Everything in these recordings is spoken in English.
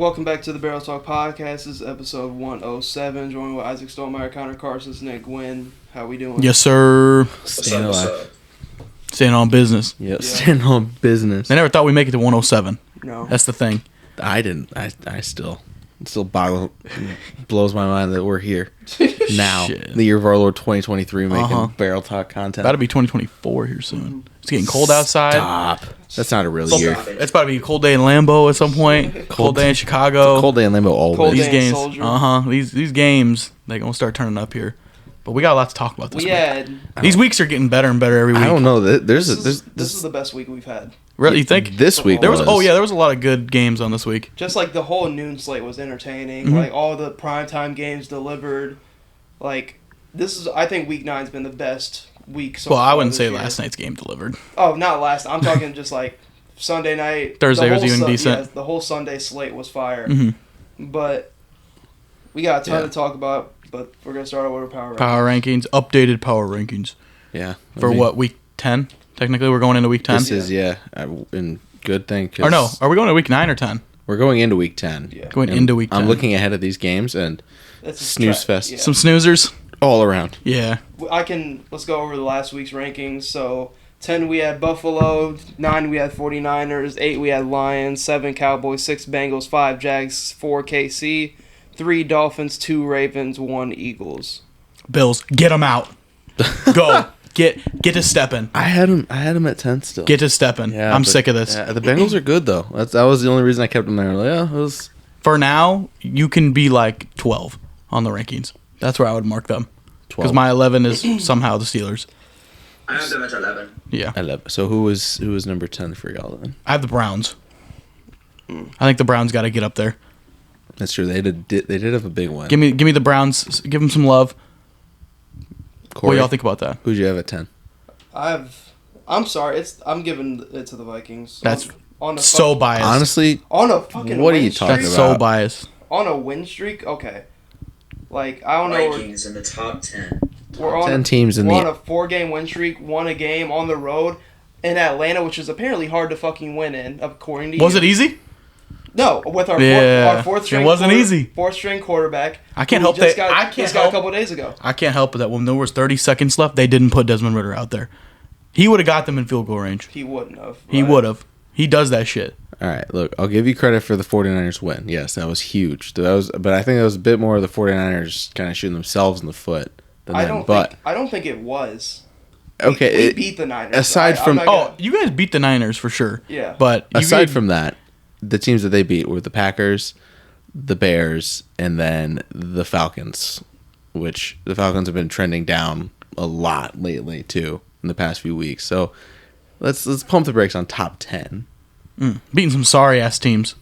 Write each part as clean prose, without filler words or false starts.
Welcome back to the Barrel Talk Podcast. This is episode 107. Joined with Isaac Stonemeyer, Connor Carson, Nick Gwynn. How we doing? Yes, sir. Staying alive. Staying on business. Yep, staying on business. I never thought we'd make it to 107. No. That's the thing. I didn't. I still blows my mind that we're here now. Shit. The year of our Lord 2023 making Barrel Talk content. About to be 2024 here soon. It's getting cold outside. Stop. That's not a real year. It's about to be a cold day in Lambeau at some point. Cold day in Chicago. It's a cold day in Lambeau always. Cold These day in games. Soldier. These games, they're going to start turning up here. But we got a lot to talk about this week. Yeah. These weeks are getting better and better every week. I don't know. This This is the best week we've had. Really, you think? This week there was a lot of good games on this week. Just like the whole noon slate was entertaining. Mm-hmm. Like all the primetime games delivered. Like I think week 9's been the best week so Well, far I wouldn't this say year. last night's game delivered. Oh, not last. I'm talking just like Sunday night. Thursday The was whole even decent. Yeah, the whole Sunday slate was fire. Mm-hmm. But we got a ton to talk about. But we're gonna start out with our Power rankings, updated power rankings. Yeah. For what, week 10? Technically, we're going into week 10. This is, and good thing. Or no, are we going to week 9 or 10? We're going into week 10. Yeah. Going into week 10. I'm looking ahead of these games and It's a snooze fest. Yeah. Some snoozers. All around. Yeah. Let's go over the last week's rankings. So 10 we had Buffalo, 9 we had 49ers, 8 we had Lions, 7 Cowboys, 6 Bengals, 5 Jags, 4 KC, 3 Dolphins, 2 Ravens, 1 Eagles. Bills, get them out. Go. Get to stepping. I had him at 10 still. Get to stepping. Yeah, I'm but- sick of this. Yeah, the Bengals are good though. That was the only reason I kept them there. Like, yeah, it was. For now, you can be like 12 on the rankings. That's where I would mark them. 12. Because my 11 is somehow the Steelers. I have them at 11. Yeah. 11. So who was number 10 for y'all then? I have the Browns. I think the Browns got to get up there. That's true. They did have a big one. Give me the Browns. Give them some love. Corey, What do y'all think about that? Who'd you have at 10? I'm sorry. I'm giving it to the Vikings. That's on a so biased. Honestly, on a fucking what are win you talking streak? That's about? so biased. On a win streak? Okay. Like, I don't know. Vikings in the top 10. We're on 10 teams in we're on the. a 4-game win streak, won a game on the road in Atlanta, which is apparently hard to fucking win in, according to you. Was it easy? No, with our fourth string. It wasn't easy. Fourth string quarterback. I can't who help just that. got- I can't just got help a couple days ago. I can't help it that when there was 30 seconds left, they didn't put Desmond Ridder out there. He would have got them in field goal range. He wouldn't have. He would have. He does that shit. All right, look, I'll give you credit for the 49ers win. Yes, that was huge. But I think that was a bit more of the 49ers kind of shooting themselves in the foot than I them. don't think it was. Okay, we beat the Niners. aside I'm from- not gonna- Oh, you guys beat the Niners for sure. Yeah. But aside from that, the teams that they beat were the Packers, the Bears, and then the Falcons, which the Falcons have been trending down a lot lately too in the past few weeks. So let's pump the brakes on top 10. beating some sorry ass teams,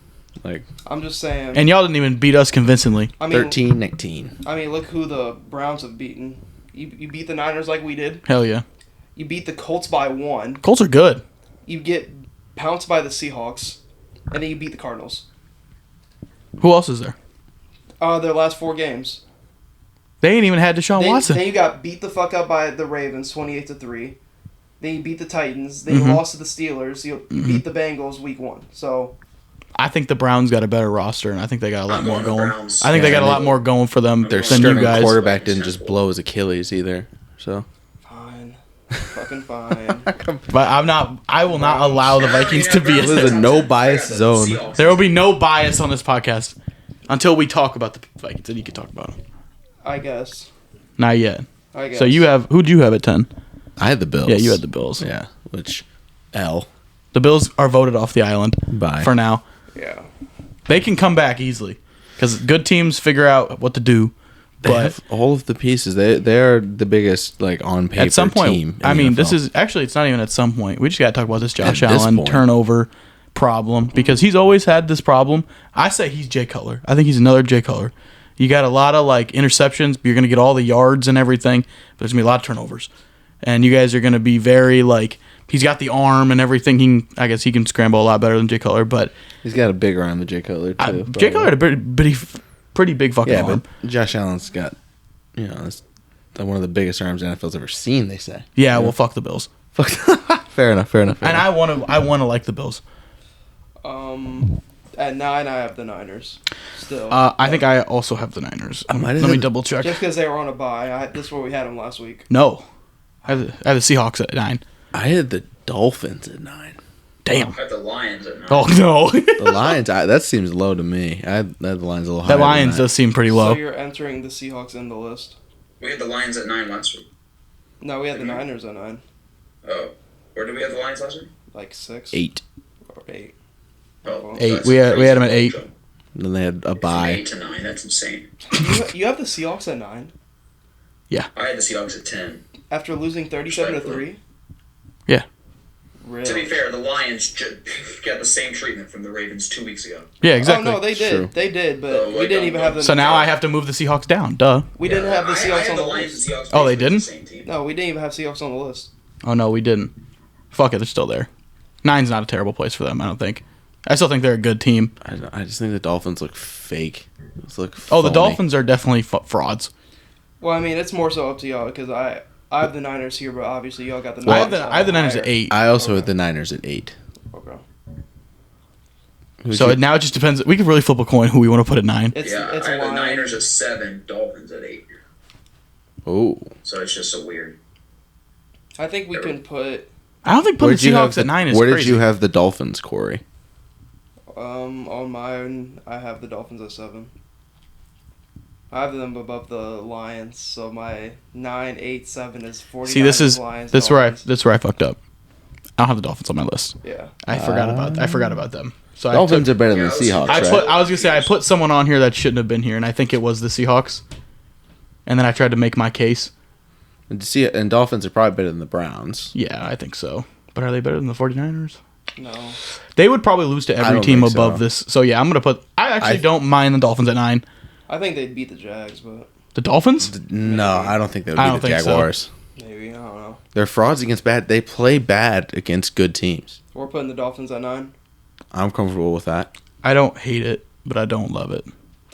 Like I'm just saying. and y'all didn't even beat us convincingly. I mean, 13-19. I mean, look who the Browns have beaten. You beat the Niners like we did. Hell yeah, You beat the Colts by 1. Colts are good. You get pounced by the Seahawks, and then you beat the Cardinals. Who else is there? Their last 4 games. They ain't even had Deshaun Watson. Then you got beat the fuck up by the Ravens, 28-3. Then you beat the Titans. Then you lost to the Steelers. You beat the Bengals week 1. So I think the Browns got a better roster, and I think they got a lot I'm more going the going. Browns. I think they Yeah, got a lot more going for them Their than you starting guys. quarterback didn't just blow his Achilles either. So fine, fucking fine. But I will not allow the Vikings to be. This is a no bias zone. There will be no bias on this podcast until we talk about the Vikings. Then you can talk about them. I guess. Not yet. I guess. So who'd you have at 10? I had the Bills. Yeah, you had the Bills. Yeah, which L. The Bills are voted off the island Bye. for now. Yeah. They can come back easily because good teams figure out what to do. They But have all of the pieces. They are the biggest like on paper at some point, team. in I the mean, NFL. this is actually it's not even at some point. We just got to talk about this Josh At this Allen point. turnover problem because he's always had this problem. I say he's Jay Cutler. I think he's another Jay Cutler. You got a lot of like interceptions, but you're gonna get all the yards and everything. But there's gonna be a lot of turnovers, and you guys are gonna be very like he's got the arm and everything. I guess he can scramble a lot better than Jay Cutler, but he's got a bigger arm than Jay Cutler too. Jay Cutler had a pretty big fucking yeah, arm. but Josh Allen's got it's one of the biggest arms the NFL's ever seen. They say. Yeah, well, fuck the Bills. Fair enough. And I want to like the Bills. At 9, I have the Niners. Still. I think I also have the Niners. might have Let me had- double check. Just because they were on a bye. This is where we had them last week. No. I have the Seahawks at 9. I had the Dolphins at 9. Damn. I have the Lions at 9. Oh, no. The Lions, that seems low to me. I had the Lions a little higher. That Lions than does seem pretty low. So you're entering the Seahawks in the list. We had the Lions at 9 last week. No, we had the Mhm. Niners at 9. Oh. Where did we have the Lions last week? Like 6 8. or 8. Oh, 8. that's We had crazy. 'em at 8. And then they had a From bye. 8 to 9, that's insane. You have the Seahawks at 9 I had the Seahawks at 10. after losing 37-3. Yeah. Really? To be fair, the Lions got the same treatment from the Ravens 2 weeks ago. Yeah, exactly. Oh no, they did. True. They did, but Oh, we like, didn't even have them. So now I have to move the Seahawks down. Duh. we didn't have the I Seahawks had on the the Lions list. and Seahawks. Oh, they basically the didn't? same team. No, we didn't even have Seahawks on the list. Oh, no, we didn't. Fuck it. They're still there. 9's not a terrible place for them, I don't think. I still think they're a good team. I just think the Dolphins look fake. Look Oh, the phony. Dolphins are definitely frauds. Well, I mean, it's more so up to y'all because I have the Niners here, but obviously y'all got the I Niners. have the Niners higher. at 8. I also Okay. had the Niners at 8. Okay. So now it just depends. We could really flip a coin who we want to put at 9. It's Yeah, it's I a had the line. Niners at 7, Dolphins at 8. Oh. So it's just so weird. I think we can put I don't think putting the Seahawks at 9 is Where crazy. did you have the Dolphins, Corey? on mine. I have the Dolphins at 7. I have them above the Lions, so my 9, 8, 7 is 49. See, this Lions, is where Dolphins. I fucked up. I don't have the Dolphins on my list. Yeah. I forgot about them. So Dolphins I are better than Yeah, the I was- Seahawks, I right? put. I was gonna say I put someone on here that shouldn't have been here, and I think it was the Seahawks. And then I tried to make my case. And Dolphins are probably better than the Browns. Yeah, I think so. But are they better than the 49ers? No. They would probably lose to I every don't team think so. above this. So yeah, I'm gonna put. I actually don't mind the Dolphins at 9. I think they'd beat the Jags, but The Dolphins? No, I don't think they would I be don't the think so. Jaguars. maybe I don't know. They're frauds against bad. They play bad against good teams. We're putting the Dolphins at 9. I'm comfortable with that. I don't hate it, but I don't love it.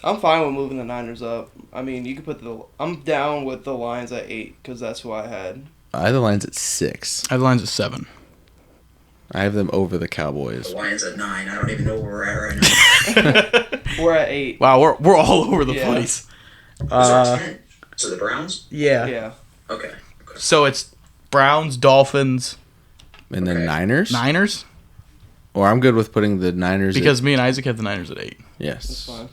I'm fine with moving the Niners up. I mean, you could put the. I'm down with the Lions at 8 because that's who I had. I have the Lions at 6. I have the Lions at 7. I have them over the Cowboys. The Lions at 9. I don't even know where we're at right now. We're at 8. Wow, we're all over the Yeah. place. Those are 10. So the Browns? Yeah. Okay. So it's Browns, Dolphins, And then Okay. Niners? Niners? Or I'm good with putting the Niners Because me and Isaac have the Niners at 8. yes. That's fine.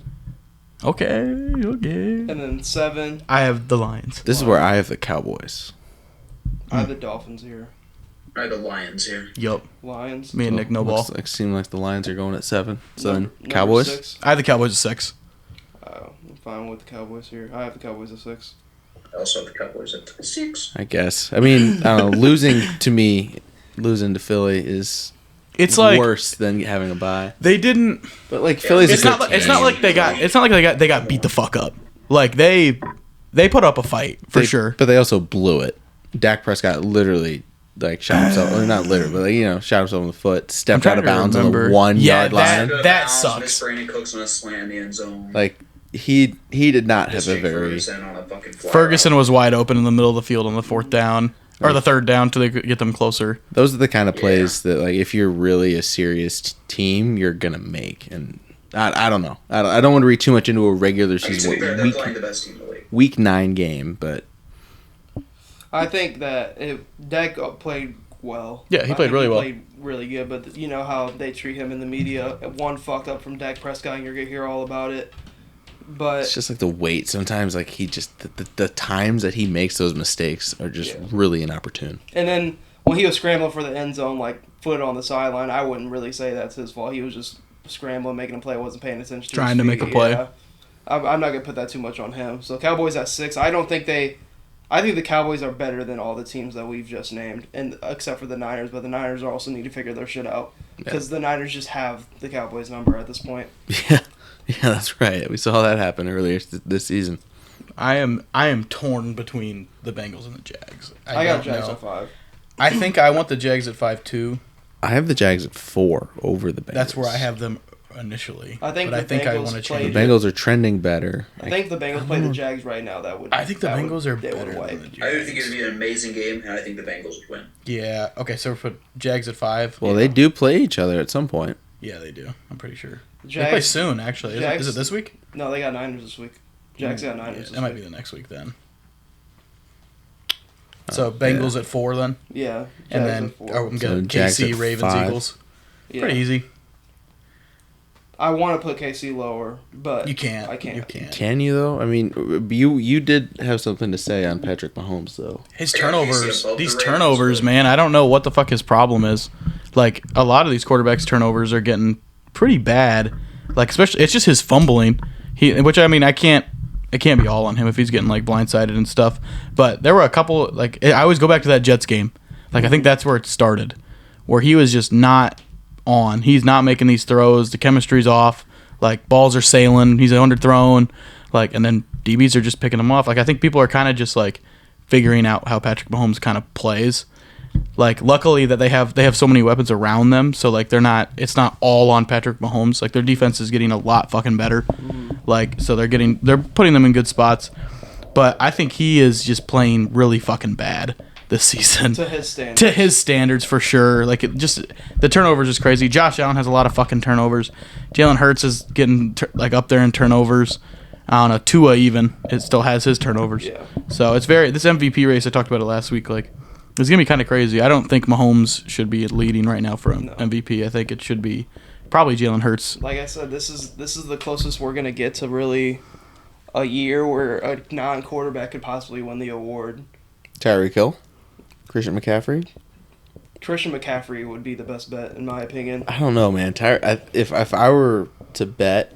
Okay. And then 7, I have the Lions. This is where I have the Cowboys. I have the Dolphins here. I have the Lions here. Yup. Lions. Me and Nick no ball. Looks like, seem like the Lions are going at 7. So then Number Cowboys? 6. I have the Cowboys at 6. I'm fine with the Cowboys here. I have the Cowboys at 6. I also have the Cowboys at 6. I guess. I mean, I don't know. Losing to Philly is It's like worse than having a bye. they didn't. But like Philly's It's a not. good It's not team. like they got. It's not like they got beat the fuck up. Like they put up a fight for They- sure. But they also blew it. Dak Prescott literally like shot himself, or not literally, but like, shot himself in the foot, stepped trying out of to bounds on remember. the 1 Yeah, yard that- line. that sucks. Miss Brandon Cooks on a slant in the end zone. Like he did not have Miss a Jake very Ferguson on a fucking fly Ferguson route. was wide open in the middle of the field on the 4th down or the 3rd down to get them closer. those are the kind of plays that like if you're really a serious team, you're gonna make. And I don't know. I don't want to read too much into a regular I mean, to season be fair, they're week, playing the best team in the league. week 9 game, but I think that Dak played well. Yeah, he I played think really well. Played really good, but you know how they treat him in the media. One fucked up from Dak Prescott, and you're gonna hear all about it. But it's just like the weight. Sometimes like he just the times that he makes those mistakes are just really inopportune. and then when he was scrambling for the end zone, like foot on the sideline, I wouldn't really say that's his fault. He was just scrambling, making a play, wasn't paying attention to Trying his to make feet. a play. Yeah. I'm not gonna put that too much on him. So Cowboys at 6. I think the Cowboys are better than all the teams that we've just named, and except for the Niners. But the Niners also need to figure their shit out because the Niners just have the Cowboys number at this point. Yeah, that's right. We saw that happen earlier this season. I am torn between the Bengals and the Jags. I got don't Jags know. at 5. I think I want the Jags at 5 too. I have the Jags at 4 over the Bengals. That's where I have them initially. I think but I the think I Bengals want to played- The change it. Bengals are trending better. I think if the Bengals play the Jags right now, that would. I think the that Bengals are they would better wipe. than the Jags. I think it'd be an amazing game, and I think the Bengals would win. Yeah. Okay. So we put Jags at 5. Well, they do play each other at some point. Yeah, they do. I'm pretty sure. They play soon, actually. Is it this week? No, they got Niners this week. Jags got Niners this week. That might be the next week then. So Bengals at 4 then? Yeah. And then I'm getting KC, Ravens, 5. Eagles. Yeah. Pretty easy. I want to put KC lower, but You can't. I can't. You can't. Can you though? I mean, you did have something to say on Patrick Mahomes though. His I got turnovers, KC above these the Ravens, turnovers, but- man, I don't know what the fuck his problem is. Like, a lot of these quarterbacks' turnovers are getting pretty bad. Like, especially, it's just his fumbling. Which, I mean, it can't be all on him if he's getting, like, blindsided and stuff. But there were a couple, like, I always go back to that Jets game. Like, I think that's where it started. Where he was just not on. He's not making these throws. The chemistry's off. Like, balls are sailing. He's underthrown. Like, and then DBs are just picking him off. Like, I think people are kind of just, like, figuring out how Patrick Mahomes kind of plays. Like, luckily that they have so many weapons around them, so like it's not all on Patrick Mahomes. Like, their defense is getting a lot fucking better. Like, so they're putting them in good spots. But I think he is just playing really fucking bad this season. To his standards. To his standards, for sure. Like, the turnovers is crazy. Josh Allen has a lot of fucking turnovers. Jalen Hurts is getting like up there in turnovers. I don't know. Tua even, it still has his turnovers. Yeah. So it's this MVP race, I talked about it last week, like, it's going to be kind of crazy. I don't think Mahomes should be leading right now for MVP. I think it should be probably Jalen Hurts. Like I said, this is the closest we're going to get to really a year where a non-quarterback could possibly win the award. Tyreek Hill, Christian McCaffrey. Christian McCaffrey would be the best bet, in my opinion. I don't know, man. If I were to bet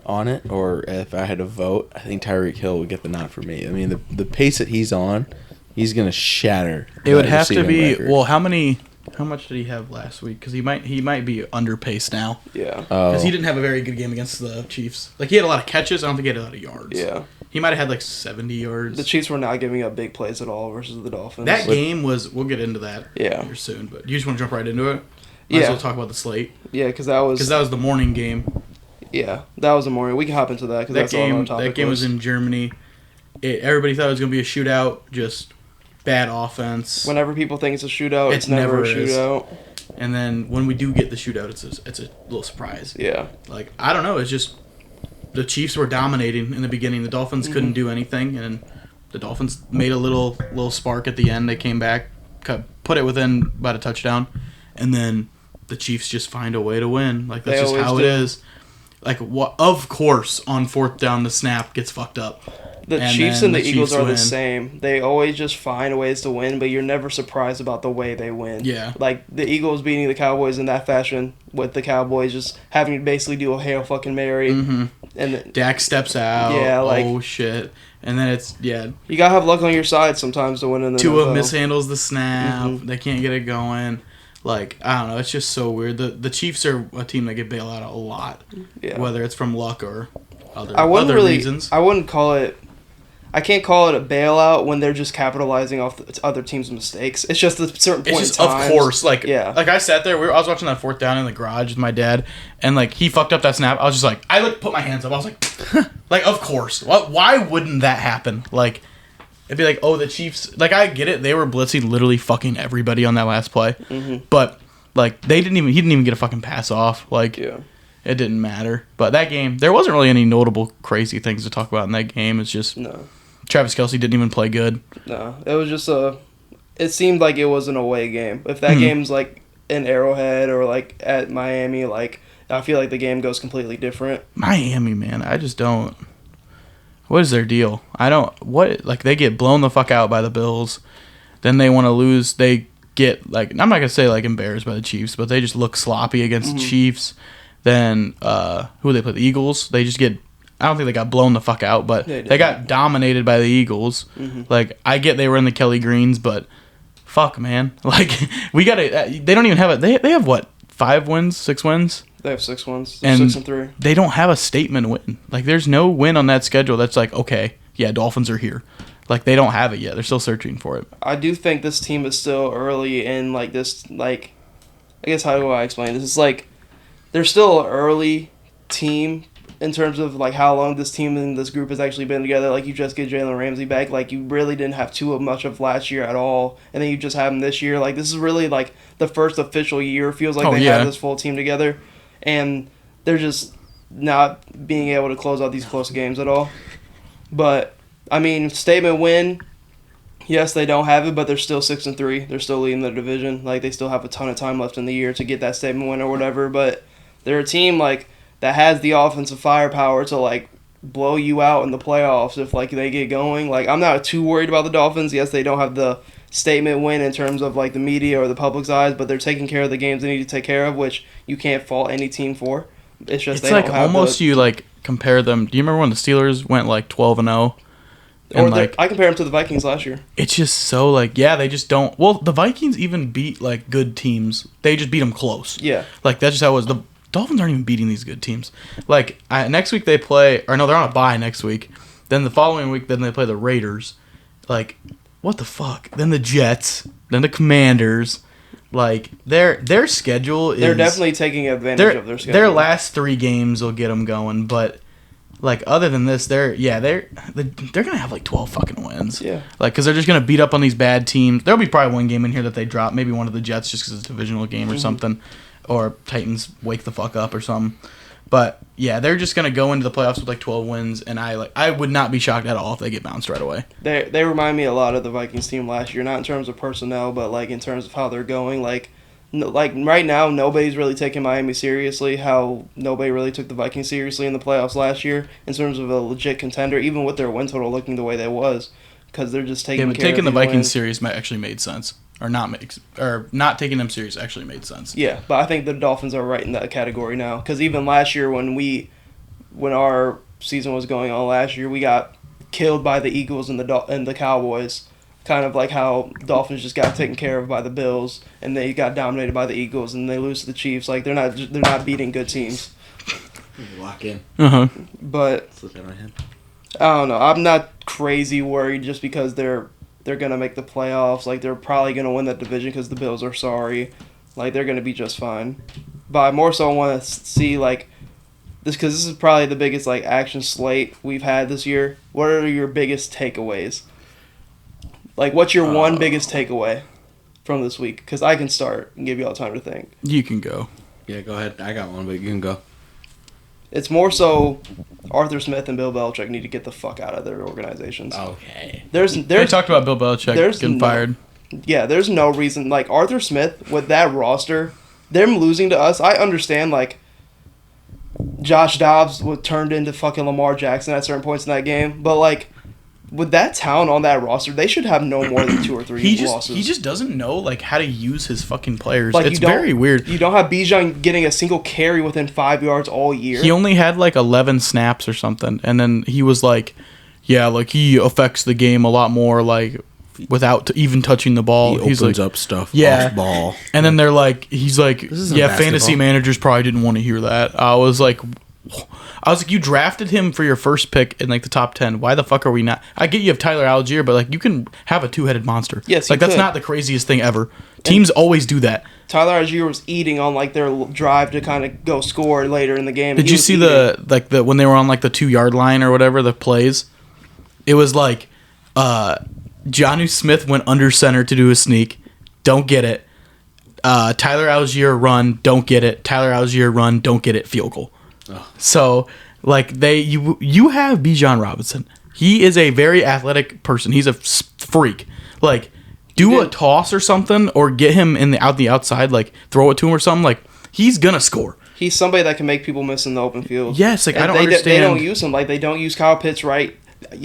on it, or if I had to vote, I think Tyreek Hill would get the nod for me. I mean, the pace that he's on, he's gonna shatter. It would have to be record. well. How much did he have last week? Because he might be under pace now. Yeah. Because he didn't have a very good game against the Chiefs. Like, he had a lot of catches. I don't think he had a lot of yards. Yeah. He might have had like 70 yards. The Chiefs were not giving up big plays at all versus the Dolphins. That game was. We'll get into that here soon. But you just want to jump right into it. Might as well talk about the slate. Yeah, because that was the morning game. Yeah, that was the morning. We can hop into that because that's all on topic. That game was in Germany. Everybody thought it was going to be a shootout. Just bad offense. Whenever people think it's a shootout, it's never a shootout. And then when we do get the shootout, it's a little surprise. Yeah. Like, I don't know. It's just the Chiefs were dominating in the beginning. The Dolphins couldn't do anything, and the Dolphins made a little spark at the end. They came back, put it within about a touchdown, and then the Chiefs just find a way to win. Like, that's just how it is. Like, of course, on fourth down, the snap gets fucked up. The Chiefs and the Eagles are the same. They always just find ways to win, but you're never surprised about the way they win. Yeah. Like, the Eagles beating the Cowboys in that fashion, with the Cowboys just having to basically do a Hail fucking Mary. Mm-hmm. And Dak steps out. Yeah, like, oh, shit. And then it's, you gotta have luck on your side sometimes to win in the Tua NFL. mishandles the snap. They can't get it going. Like, I don't know. It's just so weird. The Chiefs are a team that get bailed out a lot. Yeah. Whether it's from luck or other reasons. I wouldn't call it... I can't call it a bailout when they're just capitalizing off the other team's mistakes. It's just a certain point in time. Of course. Like, like I sat there. I was watching that fourth down in the garage with my dad, and, like, he fucked up that snap. I was just like... I put my hands up. I was like... like, of course. Why wouldn't that happen? Like... It'd be like, oh, the Chiefs... Like, I get it. They were blitzing literally fucking everybody on that last play. Mm-hmm. But, like, he didn't even get a fucking pass off. Like, it didn't matter. But that game... There wasn't really any notable crazy things to talk about in that game. It's just... No. Travis Kelce didn't even play good. No. It was just It seemed like it was an away game. If that game's, like, in Arrowhead or, like, at Miami, like, I feel like the game goes completely different. Miami, man. I just don't... What is their deal? Like, they get blown the fuck out by the Bills. Then they want to lose. They get, like, I'm not going to say, like, embarrassed by the Chiefs, but they just look sloppy against the Chiefs. Then, who they play? The Eagles. They just get, I don't think they got blown the fuck out, but they got dominated by the Eagles. Mm-hmm. Like, I get they were in the Kelly Greens, but fuck, man. Like, we got to, they don't even have it. They have, what, 5 wins, 6 wins? They have 6 wins. 6-3. They don't have a statement win. Like, there's no win on that schedule that's like, okay, yeah, Dolphins are here. Like, they don't have it yet. They're still searching for it. I do think this team is still early in, like, this, like, I guess, how do I explain this? It's like, they're still an early team in terms of, like, how long this team and this group has actually been together. Like, you just get Jalen Ramsey back. Like, you really didn't have much of last year at all. And then you just have him this year. Like, this is really, like, the first official year. It feels like they have this full team together. And they're just not being able to close out these close games at all. But I mean, statement win. Yes, they don't have it, but they're still 6-3. They're still leading the division. Like, they still have a ton of time left in the year to get that statement win or whatever. But they're a team like that has the offensive firepower to like blow you out in the playoffs if like they get going. Like, I'm not too worried about the Dolphins. Yes, they don't have the statement win in terms of like the media or the public's eyes, but they're taking care of the games they need to take care of, which you can't fault any team for. It's just it's they like don't have almost you like compare them. Do you remember when the Steelers went like 12-0? Or like I compare them to the Vikings last year. It's just so like they just don't. Well, the Vikings even beat like good teams. They just beat them close. Yeah, like that's just how it was. The Dolphins aren't even beating these good teams. Like next week they play, or no, they're on a bye next week. Then the following week, then they play the Raiders. Like, what the fuck? Then the Jets. Then the Commanders. Like their schedule is. They're definitely taking advantage of their schedule. Their last 3 games will get them going, but. Like, other than this, they're gonna have like 12 fucking wins. Yeah. Like, because they're just gonna beat up on these bad teams. There'll be probably one game in here that they drop. Maybe one of the Jets just because it's a divisional game or something, or Titans wake the fuck up or something. But yeah, they're just gonna go into the playoffs with like 12 wins, and I would not be shocked at all if they get bounced right away. They remind me a lot of the Vikings team last year, not in terms of personnel, but like in terms of how they're going. Like right now, nobody's really taking Miami seriously, how nobody really took the Vikings seriously in the playoffs last year in terms of a legit contender, even with their win total looking the way they was, because they're just taking care taking of the Vikings wins. serious actually made sense. Or not taking them serious actually made sense. Yeah, but I think the Dolphins are right in that category now, because even last year when our season was going on last year, we got killed by the Eagles and the Cowboys. Kind of like how Dolphins just got taken care of by the Bills, and they got dominated by the Eagles, and they lose to the Chiefs. Like they're not beating good teams. Lock in. But Slip in my hand. I don't know. I'm not crazy worried just because they're gonna make the playoffs. Like they're probably gonna win that division because the Bills are sorry. Like they're gonna be just fine. But I more so want to see like this because this is probably the biggest like action slate we've had this year. What are your biggest takeaways? Like, what's your one biggest takeaway from this week? Because I can start and give you all time to think. You can go. Yeah, go ahead. I got one, but you can go. It's more so Arthur Smith and Bill Belichick need to get the fuck out of their organizations. Okay. They talked about Bill Belichick getting fired. Yeah, there's no reason. Like, Arthur Smith, with that roster, them losing to us, I understand, like, Josh Dobbs turned into fucking Lamar Jackson at certain points in that game. But, like, with that talent on that roster, they should have no more than 2 or 3 losses. He just doesn't know like how to use his fucking players. Like, it's very weird. You don't have Bijan getting a single carry within 5 yards all year. He only had like 11 snaps or something, and then he was like, "Yeah, like he affects the game a lot more like without even touching the ball." He's opens like, up stuff off ball. And then they're like, he's like, "Yeah, fantasy managers probably didn't want to hear that." I was like, you drafted him for your first pick in like the top 10. Why the fuck are we not? I get you have Tyler Algier, but like you can have a 2-headed monster. Yes, like that's not the craziest thing ever. Teams always do that. Tyler Algier was eating on like their drive to kind of go score later in the game. Did you see the when they were on like the 2-yard line or whatever the plays? It was like Jonnu Smith went under center to do a sneak, don't get it. Tyler Algier run, don't get it. Tyler Algier run, don't get it. Field goal. Oh. So, like you have Bijan Robinson. He is a very athletic person. He's a freak. Like, do a toss or something, or get him out the outside. Like, throw it to him or something. Like, he's gonna score. He's somebody that can make people miss in the open field. Yes, like I don't understand. They don't use him. Like they don't use Kyle Pitts right.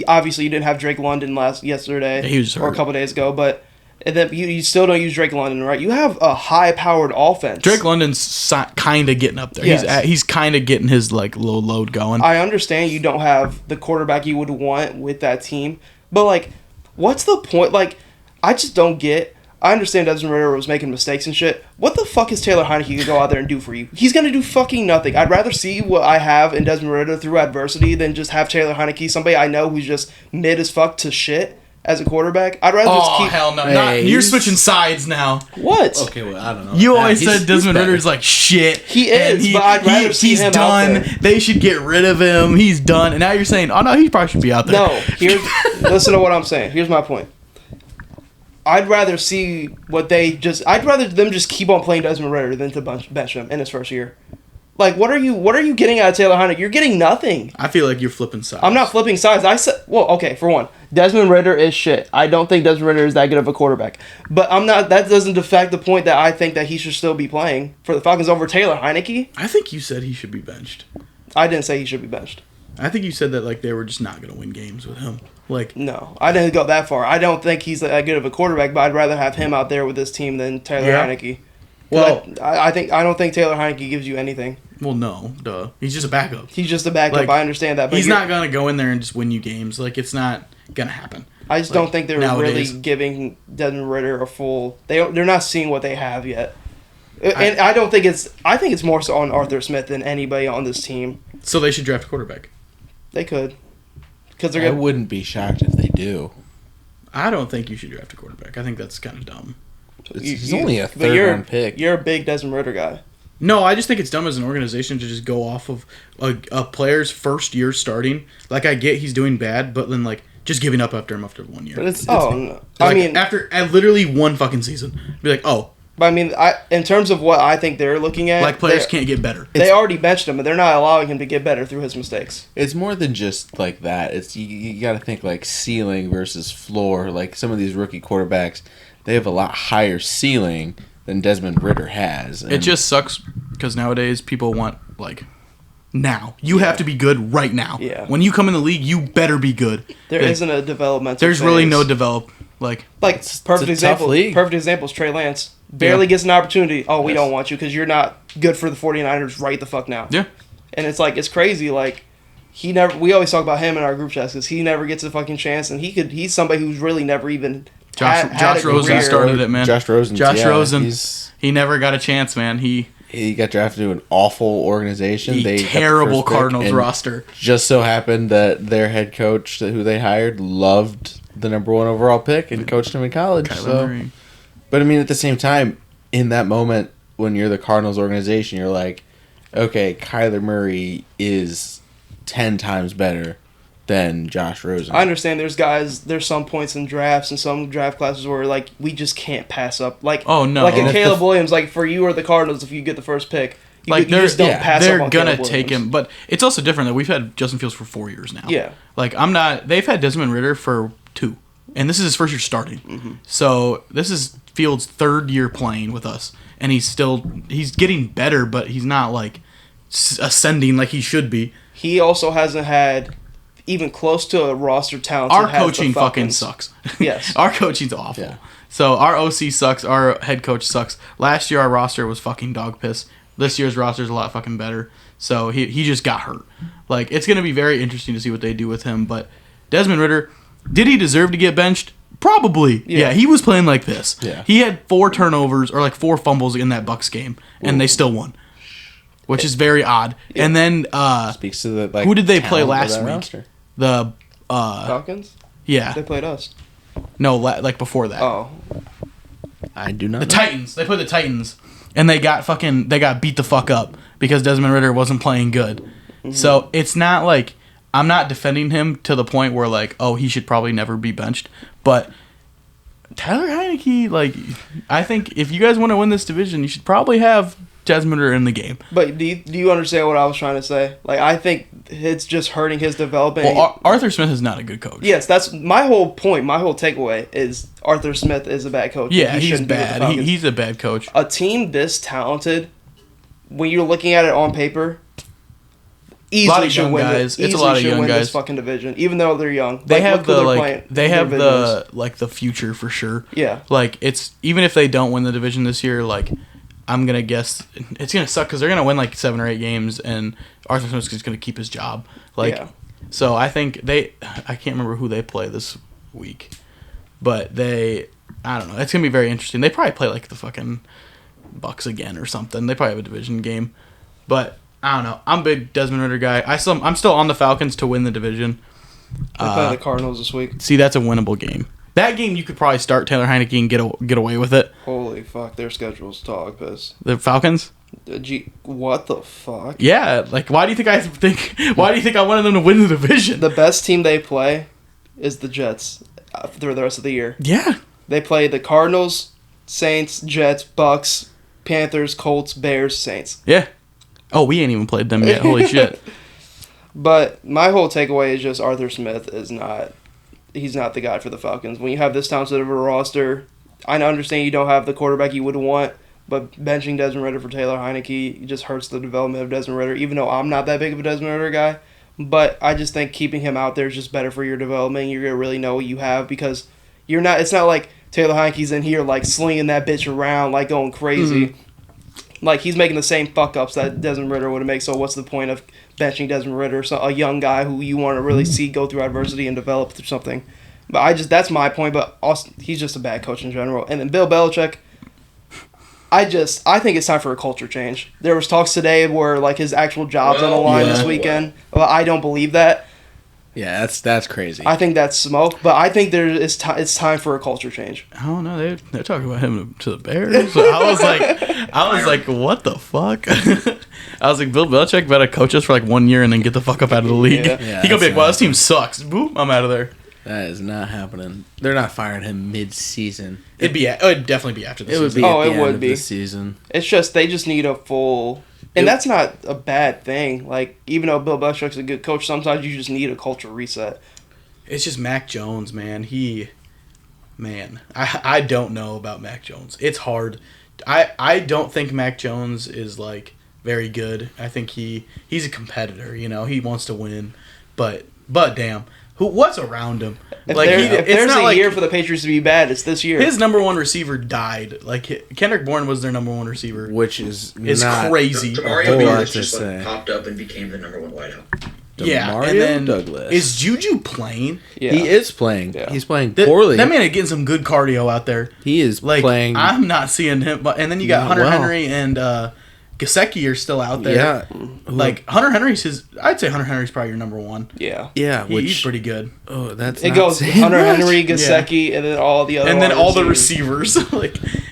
Obviously, you didn't have Drake London yesterday or a couple days ago, but. And then you still don't use Drake London, right? You have a high-powered offense. Drake London's kind of getting up there. Yes. He's kind of getting his like low load going. I understand you don't have the quarterback you would want with that team, but like, what's the point? Like, I just don't get. I understand Desmond Ridder was making mistakes and shit. What the fuck is Taylor Heineke going to go out there and do for you? He's going to do fucking nothing. I'd rather see what I have in Desmond Ridder through adversity than just have Taylor Heineke, somebody I know who's just mid as fuck to shit. As a quarterback, I'd rather just keep... hell no. You're switching sides now. What? Okay, well, I don't know. You always said Desmond Ritter's like shit. He is, but I'd rather see him done. out there. They should get rid of him. He's done. And now you're saying, oh no, he probably should be out there. No, listen to what I'm saying. Here's my point. I'd rather see what I'd rather them just keep on playing Desmond Ridder than to bench him in his first year. Like, what are you getting out of Taylor Heineke? You're getting nothing. I feel like you're flipping sides. I'm not flipping sides. I said, well, okay, for one, Desmond Ridder is shit. I don't think Desmond Ridder is that good of a quarterback. But I'm not. That doesn't defect the point that I think that he should still be playing for the Falcons over Taylor Heineke. I think you said he should be benched. I didn't say he should be benched. I think you said that like they were just not going to win games with him. Like, no, I didn't go that far. I don't think he's that good of a quarterback, but I'd rather have him out there with this team than Taylor Heineke. Well, I don't think Taylor Heineke gives you anything. Well, no, duh. He's just a backup. He's just a backup. Like, I understand that. But he's not going to go in there and just win you games. Like, it's not going to happen. I just don't think they're nowadays. really giving Desmond Ridder a full. They're not seeing what they have yet. And I don't think it's. I think it's more so on Arthur Smith than anybody on this team. So they should draft a quarterback. They could. Because I wouldn't be shocked if they do. I don't think you should draft a quarterback. I think that's kind of dumb. He's only a third-round pick. You're a big Desmond Ridder guy. No, I just think it's dumb as an organization to just go off of a player's first year starting. Like, I get he's doing bad, but then, like, just giving up after 1 year. But it's like, I mean, after literally one fucking season, be like, oh. But I mean, in terms of what I think they're looking at, like, players can't get better. They already benched him, but they're not allowing him to get better through his mistakes. It's more than just like that. It's you got to think like ceiling versus floor. Like some of these rookie quarterbacks, they have a lot higher ceiling than Desmond Ridder has. It just sucks because nowadays people want, like, now. You have to be good right now. Yeah. When you come in the league, you better be good. There isn't a developmental There's phase. really no develop. Like perfect example. Perfect example is Trey Lance. Barely gets an opportunity. Oh, we don't want you because you're not good for the 49ers right the fuck now. Yeah. And it's like, it's crazy. Like, he never. We always talk about him in our group chats because he never gets a fucking chance, and he's somebody who's really never even. Josh Rosen started it, man. Josh Rosen. He never got a chance, man. He got drafted to an awful organization. Terrible Cardinals roster. Just so happened that their head coach, who they hired, loved the number 1 overall pick and coached him in college. Murray. But I mean, at the same time, in that moment, when you're the Cardinals organization, you're like, okay, Kyler Murray is 10 times better than Josh Rosen. I understand there's some points in drafts and some draft classes where, like, we just can't pass up. Like, oh, no. Like in Caleb Williams, like, for you or the Cardinals, if you get the first pick, you just don't pass up on they're going to Caleb take Williams. him. But it's also different that we've had Justin Fields for 4 years now. Yeah. Like, they've had Desmond Ridder for 2. And this is his first year starting. Mm-hmm. So this is Fields' 3rd year playing with us. And he's getting better, but he's not, like, ascending like he should be. He also hasn't had even close to a roster talent. Our coaching fucking sucks. Yes. Our coaching's awful. Yeah. So our OC sucks. Our head coach sucks. Last year our roster was fucking dog piss. This year's roster is a lot fucking better. So he just got hurt. Like, it's going to be very interesting to see what they do with him. But Desmond Ridder, did he deserve to get benched? Probably. Yeah, he was playing like this. Yeah. He had 4 turnovers or like 4 fumbles in that Bucs game, and they still won, which is very odd. Yeah. And then speaks to the, like, who did they play last week? Roster. The Falcons? Yeah. They played us. No, like before that. Oh. I do not The know. Titans. They played the Titans, and they got beat the fuck up because Desmond Ridder wasn't playing good. Mm-hmm. So it's not like I'm not defending him to the point where, like, oh, he should probably never be benched. But Tyler Heineke, like, I think if you guys want to win this division, you should probably have Desmond Ridder in the game. But do you understand what I was trying to say? Like, I think it's just hurting his development. Well, Arthur Smith is not a good coach. Yes, that's my whole point. My whole takeaway is Arthur Smith is a bad coach. Yeah, he's bad. He's a bad coach. A team this talented, when you're looking at it on paper, easily should win. Guys. It's a lot of young guys. This fucking division, even though they're young. They have the future for sure. Yeah. Like, it's even if they don't win the division this year, like, I'm gonna guess it's gonna suck because they're gonna win like 7 or 8 games, and Arthur Smith's just gonna keep his job. Like, so I think I can't remember who they play this week, but I don't know. It's gonna be very interesting. They probably play like the fucking Bucks again or something. They probably have a division game, but I don't know. I'm a big Desmond Ridder guy. I'm still on the Falcons to win the division. They play the Cardinals this week. See, that's a winnable game. That game you could probably start Taylor Heineke and get away with it. Holy fuck, their schedule's dog piss. The Falcons? What the fuck? Yeah, like, why do you think I wanted them to win the division? The best team they play is the Jets for the rest of the year. Yeah. They play the Cardinals, Saints, Jets, Bucks, Panthers, Colts, Bears, Saints. Yeah. Oh, we ain't even played them yet. Holy shit. But my whole takeaway is just Arthur Smith he's not the guy for the Falcons. When you have this talented of a roster, I understand you don't have the quarterback you would want, but benching Desmond Ridder for Taylor Heineke just hurts the development of Desmond Ridder, even though I'm not that big of a Desmond Ridder guy. But I just think keeping him out there is just better for your development. You're going to really know what you have because it's not like Taylor Heineke's in here like slinging that bitch around, like going crazy. Mm-hmm. Like he's making the same fuck-ups that Desmond Ridder would have made, so what's the point of benching Desmond Ridder, a young guy who you want to really see go through adversity and develop through something? But that's my point, but also, he's just a bad coach in general. And then Bill Belichick, I think it's time for a culture change. There was talks today where like his actual job's on the line this weekend. Well, I don't believe that. Yeah, that's crazy. I think that's smoke, but I think it's time for a culture change. I don't know. They're talking about him to the Bears. So I was like, what the fuck? I was like, Bill Belichick better coach us for like 1 year and then get the fuck up out of the league. Yeah, he gonna be like, well, this team sucks. Boop, I'm out of there. That is not happening. They're not firing him mid-season. It'd definitely be after the season. It would be. At the end of the season. It's just they just need a full. And that's not a bad thing. Like, even though Bill Belichick's a good coach, sometimes you just need a culture reset. It's just Mac Jones, man. I don't know about Mac Jones. It's hard. I don't think Mac Jones is, like, very good. I think he's a competitor, you know. He wants to win. But damn. What's around him? If there's a year for the Patriots to be bad, it's this year. His number one receiver died. Like Kendrick Bourne was their number one receiver, which is not crazy. Demario Davis just popped up and became the number one wideout. Yeah, and then Douglas. Is Juju playing? Yeah. He is playing. Yeah. He's playing poorly. That man is getting some good cardio out there. He is playing. I'm not seeing him. And then you got Hunter Henry and Gesicki are still out there. Yeah. Like, I'd say Hunter Henry's probably your number one. Yeah. Yeah. He's pretty good. Oh, that's it goes Hunter Henry, Gesicki, and then all the other and then all the receivers.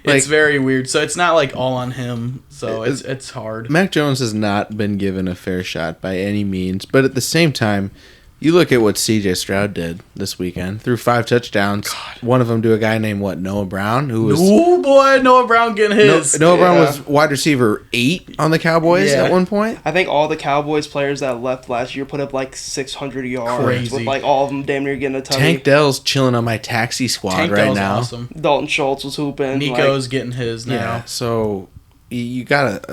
It's very weird. So it's not like all on him. So it's hard. Mac Jones has not been given a fair shot by any means, but at the same time, you look at what C.J. Stroud did this weekend. Threw 5 touchdowns. God. One of them to a guy named, Noah Brown? Noah Brown getting his. Noah Brown was wide receiver 8 on the Cowboys at one point. I think all the Cowboys players that left last year put up like 600 yards. Crazy. With like all of them damn near getting a ton. Tank Dell's chilling on my taxi squad right now. Awesome. Dalton Schultz was hooping. Nico's getting his now. Yeah, so you got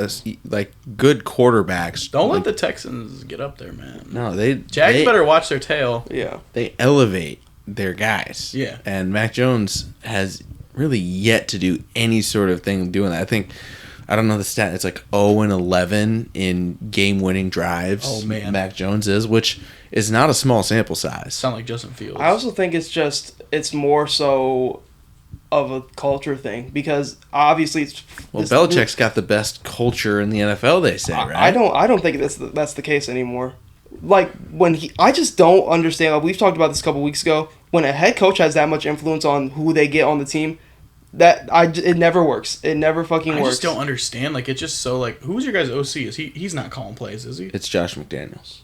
good quarterbacks. Don't let the Texans get up there, man. No, Jags better watch their tail. Yeah, they elevate their guys. Yeah, and Mac Jones has really yet to do any sort of thing doing that. I don't know the stat. It's like 0-11 in game-winning drives. Oh man, Mac Jones is, which is not a small sample size. Sound like Justin Fields. I also think it's more so of a culture thing because obviously Belichick's got the best culture in the NFL. They say, right? I don't think that's the case anymore. Like I just don't understand. Like, we've talked about this a couple weeks ago. When a head coach has that much influence on who they get on the team, it never works. It never fucking works. I just don't understand. Like, it's just so like, who's your guy's OC? Is he's not calling plays? Is he? It's Josh McDaniels.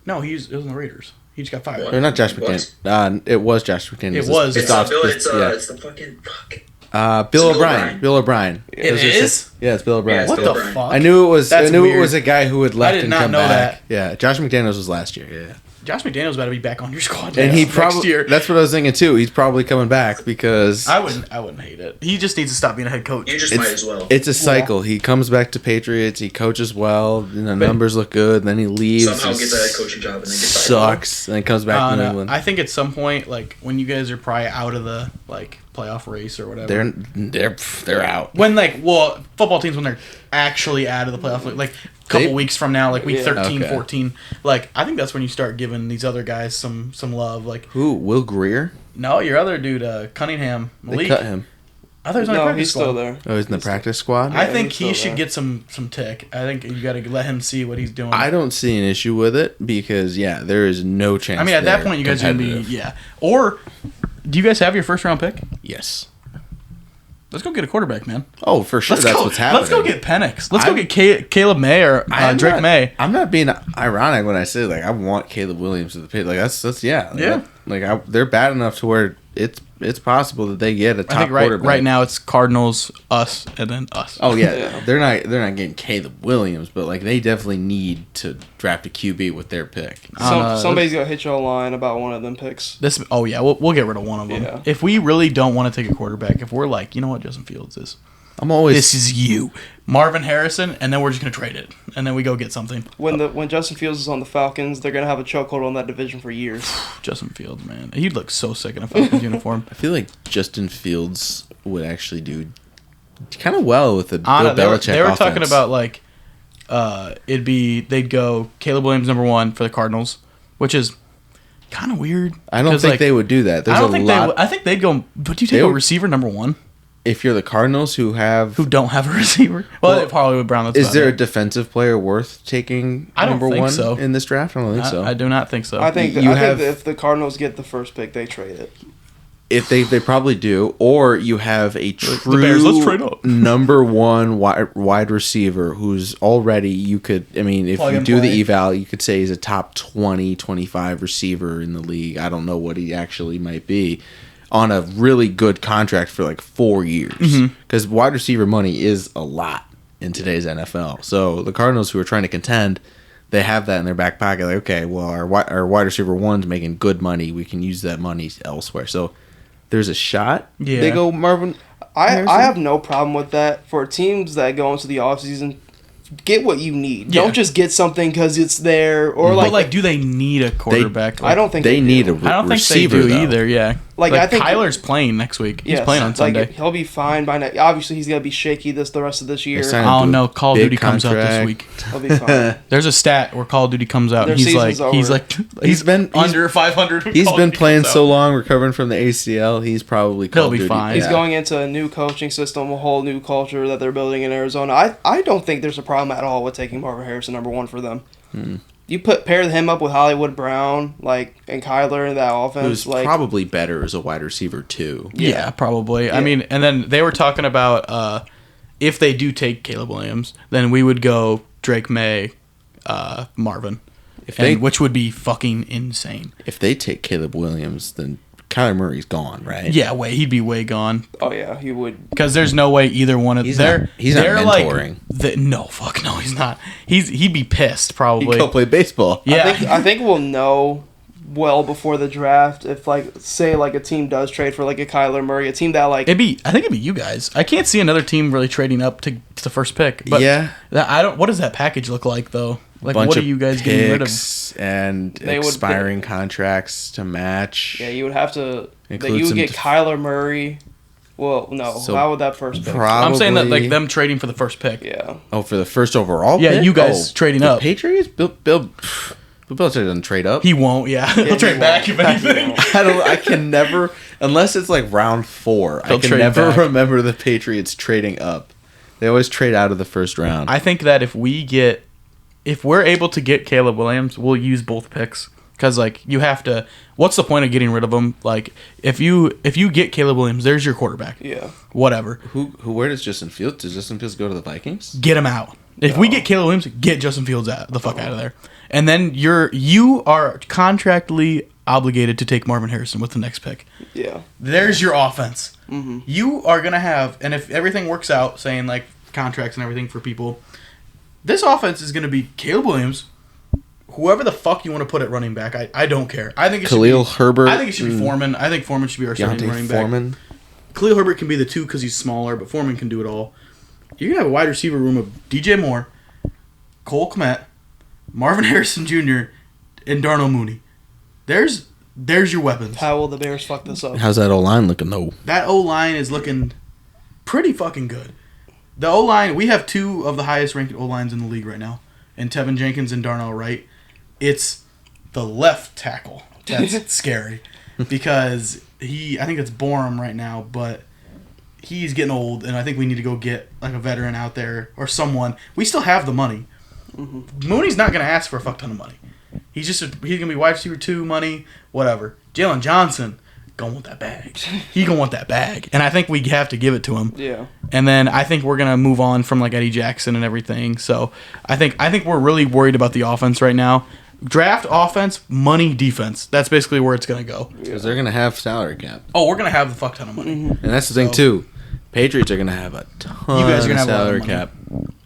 No, it was in the Raiders. He just got fired. Or not Josh McDaniels. It was Josh McDaniels. It was. It's the fucking fuck. Bill O'Brien. Bill O'Brien. It is? Yeah, it's Bill O'Brien. Yeah, what the fuck? I knew it was. I knew it was a guy who had left and come back. That. Yeah, Josh McDaniels was last year. Yeah. Josh McDaniels about to be back on your squad and next year. That's what I was thinking too. He's probably coming back because I wouldn't hate it. He just needs to stop being a head coach. You just might as well. It's a cycle. He comes back to Patriots. He coaches well. And the numbers look good. Then he leaves. Somehow gets a head coaching job and then gets sucks. And then comes back to New England. I think at some point, like when you guys are probably out of the playoff race or whatever, they're out. When football teams when they're actually out of the playoff, like couple weeks from now, like week 13, 14. Like, I think that's when you start giving these other guys some love. Like who? Will Greer? No, your other dude, Cunningham. Malik. They cut him. I thought he was on the practice he's squad. Still there. Oh, he's in the practice squad? I think he should get some tick. I think you got to let him see what he's doing. I don't see an issue with it because, there is no chance. I mean, at that point, you guys are going to be, Or, do you guys have your first round pick? Yes. Let's go get a quarterback, man. Oh, for sure. That's what's happening. Let's go get Penix. Let's go get Caleb May or Drake May. I'm not being ironic when I say I want Caleb Williams to the pit. Like that's they're bad enough to where it's it's possible that they get a top I think quarterback. right now it's Cardinals, us, and then us. Oh yeah, they're not getting Caleb Williams, but like they definitely need to draft a QB with their pick. Somebody's gonna hit your line about one of them picks. We'll get rid of one of them. Yeah. If we really don't want to take a quarterback, if we're like, you know what, Justin Fields is. This is you, Marvin Harrison, and then we're just gonna trade it, and then we go get something. When Justin Fields is on the Falcons, they're gonna have a chokehold on that division for years. Justin Fields, man, he'd look so sick in a Falcons uniform. I feel like Justin Fields would actually do kind of well with the Bill Belichick They were offense. talking about like, they'd go Caleb Williams number 1 for the Cardinals, which is kind of weird. I don't think they would do that. There's a lot. I think they'd go. But do you take a receiver number 1? If you're the Cardinals who don't have a receiver, well, they probably would Brown. Is there a defensive player worth taking I don't number think 1 so. in this draft? I don't think so. I do not think so. I think You that have- if the Cardinals get the first pick, they trade it. If they probably do, or you have a true Bears, let's trade up. number 1 wide receiver who's already if Plug you and do play. the eval, you could say he's a top 20, 25 receiver in the league. I don't know what he actually might be on a really good contract for like 4 years, because wide receiver money is a lot in today's NFL. So the Cardinals, who are trying to contend, they have that in their back pocket. Like, okay, well, our wide receiver 1's making good money. We can use that money elsewhere. So there's a shot. Yeah. They go Marvin. I Harrison? have no problem with that. For teams that go into the offseason, get what you need. Yeah. Don't just get something because it's there. Or But do they need a quarterback? I don't think they need a do. I don't think receiver they do though. either. Yeah, I think Kyler's playing next week. He's Yes, playing on Sunday. He'll be fine by next. Obviously, he's gonna be shaky the rest of this year. signed Oh to a no, Call of big Duty comes out this contract. week. He'll be fine. There's a stat where Call of Duty comes out, Their and he's season's like, over. he's been under 500. when He's Call of been Duty playing comes so out. long, recovering from the ACL. He's probably He'll Call of be Duty. fine. He's Yeah. going into a new coaching system, a whole new culture that they're building in Arizona. I don't think there's a problem at all with taking Marvin Harrison number 1 for them. You pair him up with Hollywood Brown, and Kyler in that offense. Who's probably better as a wide receiver too. Yeah, probably. Yeah. I mean, and then they were talking about if they do take Caleb Williams, then we would go Drake May, Marvin, which would be fucking insane. If they take Caleb Williams, then Kyler Murray's gone, right? Yeah, he'd be way gone. Oh yeah, he would. Because there's no way either one of He's they're not mentoring. No, he's not. He'd be pissed He probably. go play baseball. Yeah, I think we'll know well before the draft if say a team does trade for a Kyler Murray, a team that I think it'd be you guys. I can't see another team really trading up to the first pick. But Yeah. I don't. What does that package look like though? Like, Bunch what are of you guys getting rid of? picks and They would- expiring contracts to match. you would have to Include you would some get def- Kyler Murray. Well, no, So how would that first pick? I'm saying that Probably- them trading for the first pick. Yeah. Oh, for the first overall. Yeah, pick? you guys trading the up. Patriots. Bill Belichick doesn't trade up. He won't. Yeah, he'll he trade back if won't. anything. I can never, unless it's like round 4. I They'll can trade never back. remember the Patriots trading up. They always trade out of the first round. I think that if we're able to get Caleb Williams, we'll use both picks. Because you have to. What's the point of getting rid of him? If you get Caleb Williams, there's your quarterback. Yeah. Whatever. Where does Justin Fields? Does Justin Fields go to the Vikings? Get him out. If we get Caleb Williams, get Justin Fields the fuck out of there. And then you are contractually obligated to take Marvin Harrison with the next pick. Yeah. There's your offense. Mm-hmm. You are gonna have, and if everything works out, saying contracts and everything for people, this offense is gonna be Caleb Williams, whoever the fuck you want to put at running back. I don't care. I think it Khalil should be, Herbert. I think it should be Foreman. I think Foreman should be our starting running Deontay back. Foreman. Khalil Herbert can be the 2 because he's smaller, but Foreman can do it all. You're gonna have a wide receiver room of DJ Moore, Cole Kmet, Marvin Harrison Jr., and Darnell Mooney. There's your weapons. How will the Bears fuck this up? How's that O-line looking though? That O-line is looking pretty fucking good. The O-line, we have 2 of the highest ranked O-lines in the league right now, and Tevin Jenkins and Darnell Wright. It's the left tackle that's scary because I think it's Borum right now, but he's getting old, and I think we need to go get a veteran out there or someone. We still have the money. Mm-hmm. Mooney's not going to ask for a fuck ton of money. He's going to be wide receiver 2 money, whatever. Jalen Johnson going to want that bag. He going to want that bag, and I think we have to give it to him. Yeah. And then I think we're going to move on from Eddie Jackson and everything. So I think we're really worried about the offense right now. draft offense, money defense. That's basically where it's gonna go. Because they're gonna have salary cap, Oh, we're gonna have the fuck ton of money. and that's the thing too. Patriots are gonna have a ton You guys are gonna of have a lot of salary money. cap,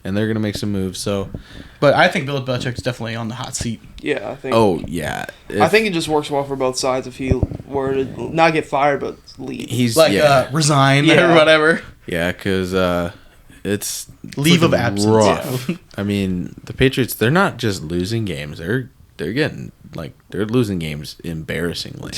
and they're gonna make some moves. So, But I think Bill Belichick's definitely on the hot seat. Yeah, I think. oh yeah, I think it just works well for both sides if he were to not get fired but leave. he's Like resign Yeah. or whatever. yeah, because it's Leave of looking absence. rough. I mean, the Patriots, they're not just losing games; they're getting they're losing games embarrassingly.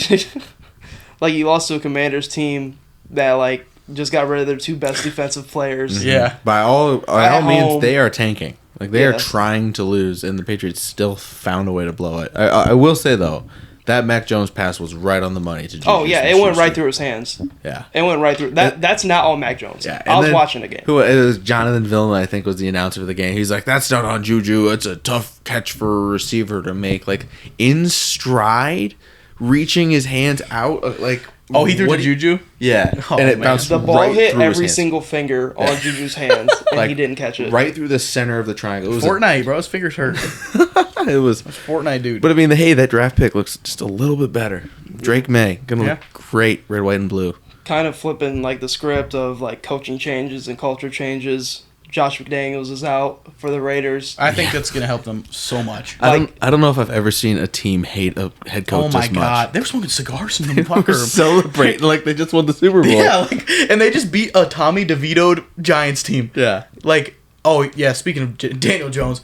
Like you lost to a Commanders team that like just got rid of their two best defensive players. Yeah. By all At means, home. they are tanking. Like they are Yeah. trying to lose, and the Patriots still found a way to blow it. I will say though, that Mac Jones pass was right on the money to. Oh Juju yeah, it Smith-Schuster. went right through his hands. Yeah. It went right through. That's not all Mac Jones. Yeah, I and was then- watching the game. Who it was Jonathan Vilma, I think, was the announcer of the game. He's like, "That's not on Juju. It's a tough catch for a receiver to make." Like in stride, reaching his hands out, like. Oh, he threw what to do you- Juju? Yeah, Oh, and it man. bounced The ball right hit through his every hands. single finger on Juju's hands, and Like, he didn't catch it. right through the center of the triangle. It was Fortnite, bro. His fingers hurt. it was. Fortnite, dude. But I mean, hey, that draft pick looks just a little bit better. Drake May gonna Yeah. look great, red, white, and blue. Kind of flipping like the script of like coaching changes and culture changes. Josh McDaniels is out for the Raiders. I think that's gonna help them so much. I don't know if I've ever seen a team hate a head coach Oh my this much. god, they were smoking cigars in the They locker were room. celebrating like they just won the Super Bowl. Yeah, like, and they just beat a Tommy DeVito'd Giants team. Yeah. Like, oh yeah. Speaking of Daniel Jones,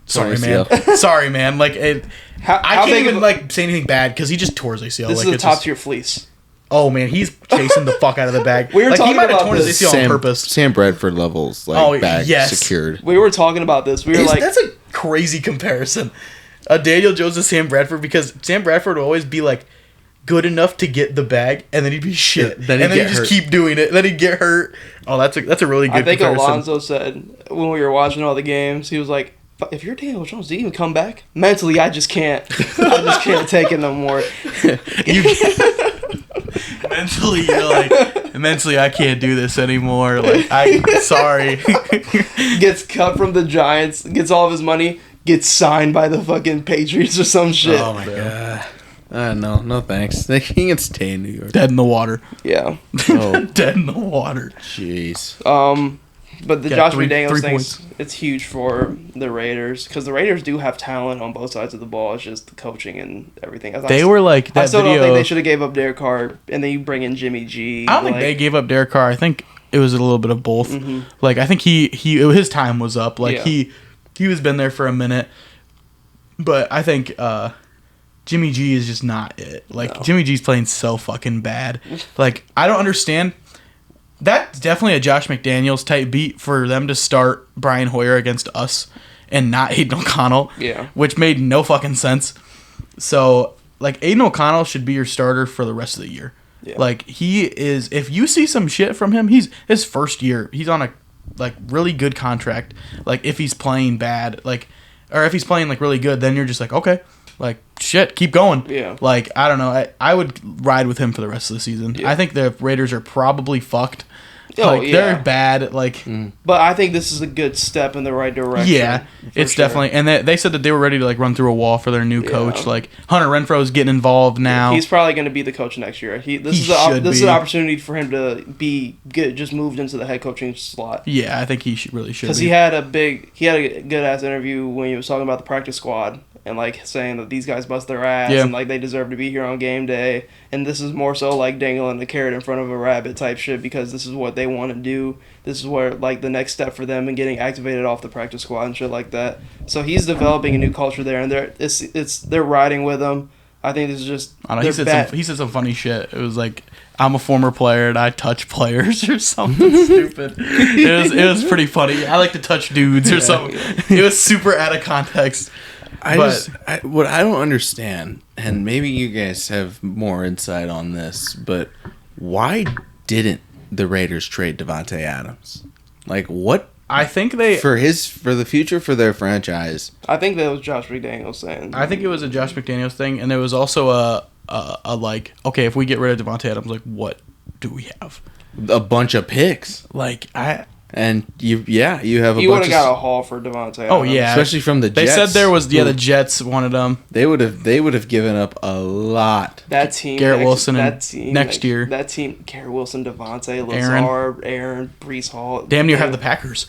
sorry Torn man, sorry man. Like, How I can't big even of- like say anything bad because he just tore his ACL. This like, is a it's top just- tier fleece. Oh man, he's chasing the fuck out of the bag. We were like, he talking might have about torn his this. ACL on purpose. Sam Bradford levels like Oh, bag yes. secured. We were talking about this. We were like, That's a crazy comparison. Daniel Jones to Sam Bradford, because Sam Bradford would always be like good enough to get the bag, and then he'd be shit, Then he'd and then get he'd just hurt. keep doing it. Then he'd get hurt. Oh, that's a really good I think comparison. Alonzo said when we were watching all the games, he was like, if you're Daniel Jones, do you even come back? Mentally, I just can't. I just can't take it no more. Mentally, you're like, mentally, I can't do this anymore. Like, sorry. Gets cut from the Giants, gets all of his money, gets signed by the fucking Patriots or some shit. Oh my god. No thanks. He can stay in New York. Dead in the water. Yeah. Oh, Dead in the water. jeez. But the Yeah, Josh three McDaniels points. thing, it's huge for the Raiders because the Raiders do have talent on both sides of the ball. It's just the coaching and everything. They were like I that still video. don't think they should have gave up Derek Carr, and then you bring in Jimmy G. I don't think they gave up Derek Carr. I think it was a little bit of both. Like, I think his time was up. Like, Yeah. he was been there for a minute. But I think Jimmy G is just not it. Like, No. Jimmy G's playing so fucking bad. Like, I don't understand. That's definitely a Josh McDaniels type beat for them to start Brian Hoyer against us and not Aiden O'Connell. Yeah. Which made no fucking sense. So, like, Aiden O'Connell should be your starter for the rest of the year. Yeah. Like, he is, if you see some shit from him, he's his first year. He's on a, like, really good contract. Like, if he's playing bad, like, or if he's playing, like, really good, then you're just like, okay, like, shit, keep going. Yeah. Like, I don't know. I would ride with him for the rest of the season. Yeah. I think the Raiders are probably fucked. Oh, Like, they're yeah. bad. Like, But I think this is a good step in the right direction. yeah, for it's sure. definitely. And they said that they were ready to, like, run through a wall for their new coach. Yeah. Like, Hunter Renfro's getting involved now. He's probably going to be the coach next year. This He is should an be. opportunity for him to be good, just moved into the head coaching slot. Yeah, I think he really should Because be. he had a good ass interview when he was talking about the practice squad and like saying that these guys bust their ass Yeah. and like they deserve to be here on game day. And this is more so like dangling the carrot in front of a rabbit type shit because this is what they want to do. This is where like the next step for them and getting activated off the practice squad and shit like that. So he's developing a new culture there, and they're riding with him. I think this is just I don't know. He said some funny shit. It was like, I'm a former player and I touch players or something stupid. It was pretty funny. I like to touch dudes or something. It was super out of context. What I don't understand, and maybe you guys have more insight on this, but why didn't the Raiders trade Devontae Adams? Like, what I think they. for the future for their franchise? I think that was Josh McDaniels saying. I think it was a Josh McDaniels thing, and there was also a like, okay, if we get rid of Devontae Adams, like, what do we have? A bunch of picks. Like, And you have a You bunch would have of got a haul for Devontae. Oh, Adams. yeah. especially from the They Jets. said there was who- the Jets wanted them. They would have given up a lot. That team, Garrett next, Wilson that and team, next year. That team, Garrett Wilson, Devontae, Aaron. Lazard, Aaron, Brees Hall. Damn near have the Packers.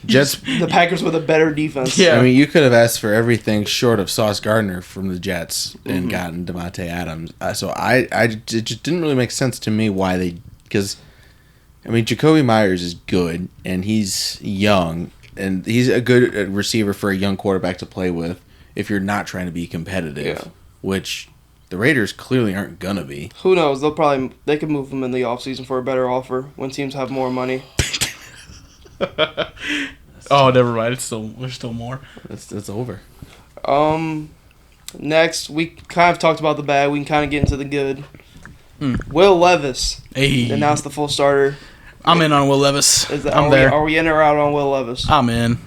Jets. The Packers with a better defense. Yeah. I mean, you could have asked for everything short of Sauce Gardner from the Jets and gotten Devontae Adams. So it just didn't really make sense to me why they, because I mean, Jacoby Myers is good and he's young and he's a good receiver for a young quarterback to play with if you're not trying to be competitive, Yeah. which the Raiders clearly aren't gonna be. Who knows? They could move him in the offseason for a better offer when teams have more money. Oh, never mind. There's still more. It's over. Next, we kind of talked about the bad. We can kind of get into the good. Will Levis Hey, announced the full starter. I'm in on Will Levis. I'm there. Are we in or out on Will Levis? I'm in.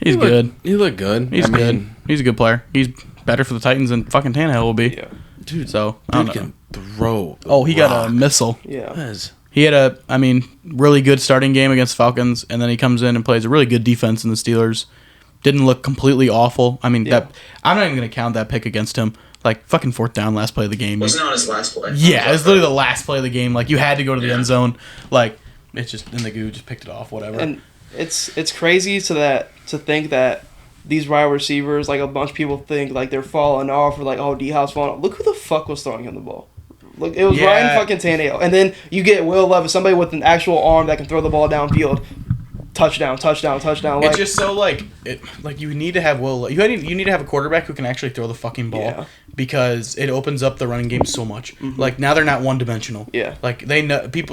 He's good. He looked good. He's good. He's a good player. He's better for the Titans than fucking Tannehill will be. Yeah. Dude, So, I don't dude know. can throw. Oh, he got a rock. missile. Yeah. Yes. He had a, really good starting game against Falcons, and then he comes in and plays a really good defense in the Steelers. Didn't look completely awful. I mean, Yeah. I'm not even going to count that pick against him. Like, fucking fourth down, last play of the game. Wasn't on his last play. Yeah, it was literally the last play of the game. Like, you had to go to the end zone. Like, it's just, and the goo just picked it off, whatever. And it's crazy to think that these wide receivers, like a bunch of people think like they're falling off or like, oh, D-Hop's falling off. Look who the fuck was throwing him the ball. Look, it was Yeah. Ryan fucking Tannehill. And then you get Will Levis, somebody with an actual arm that can throw the ball downfield. Touchdown. Like, It's just so you need to have you need to have a quarterback who can actually throw the fucking ball Yeah. because it opens up the running game so much. Like now they're not one dimensional. Yeah. Like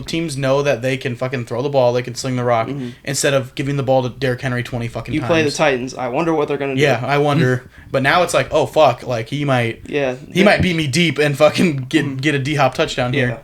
teams know that they can fucking throw the ball, they can sling the rock instead of giving the ball to Derrick Henry 20 fucking you times. play the Titans. I wonder what they're gonna do. Yeah, I wonder. But now it's like, oh fuck, like he might beat me deep and fucking get a D-Hop touchdown Yeah. here.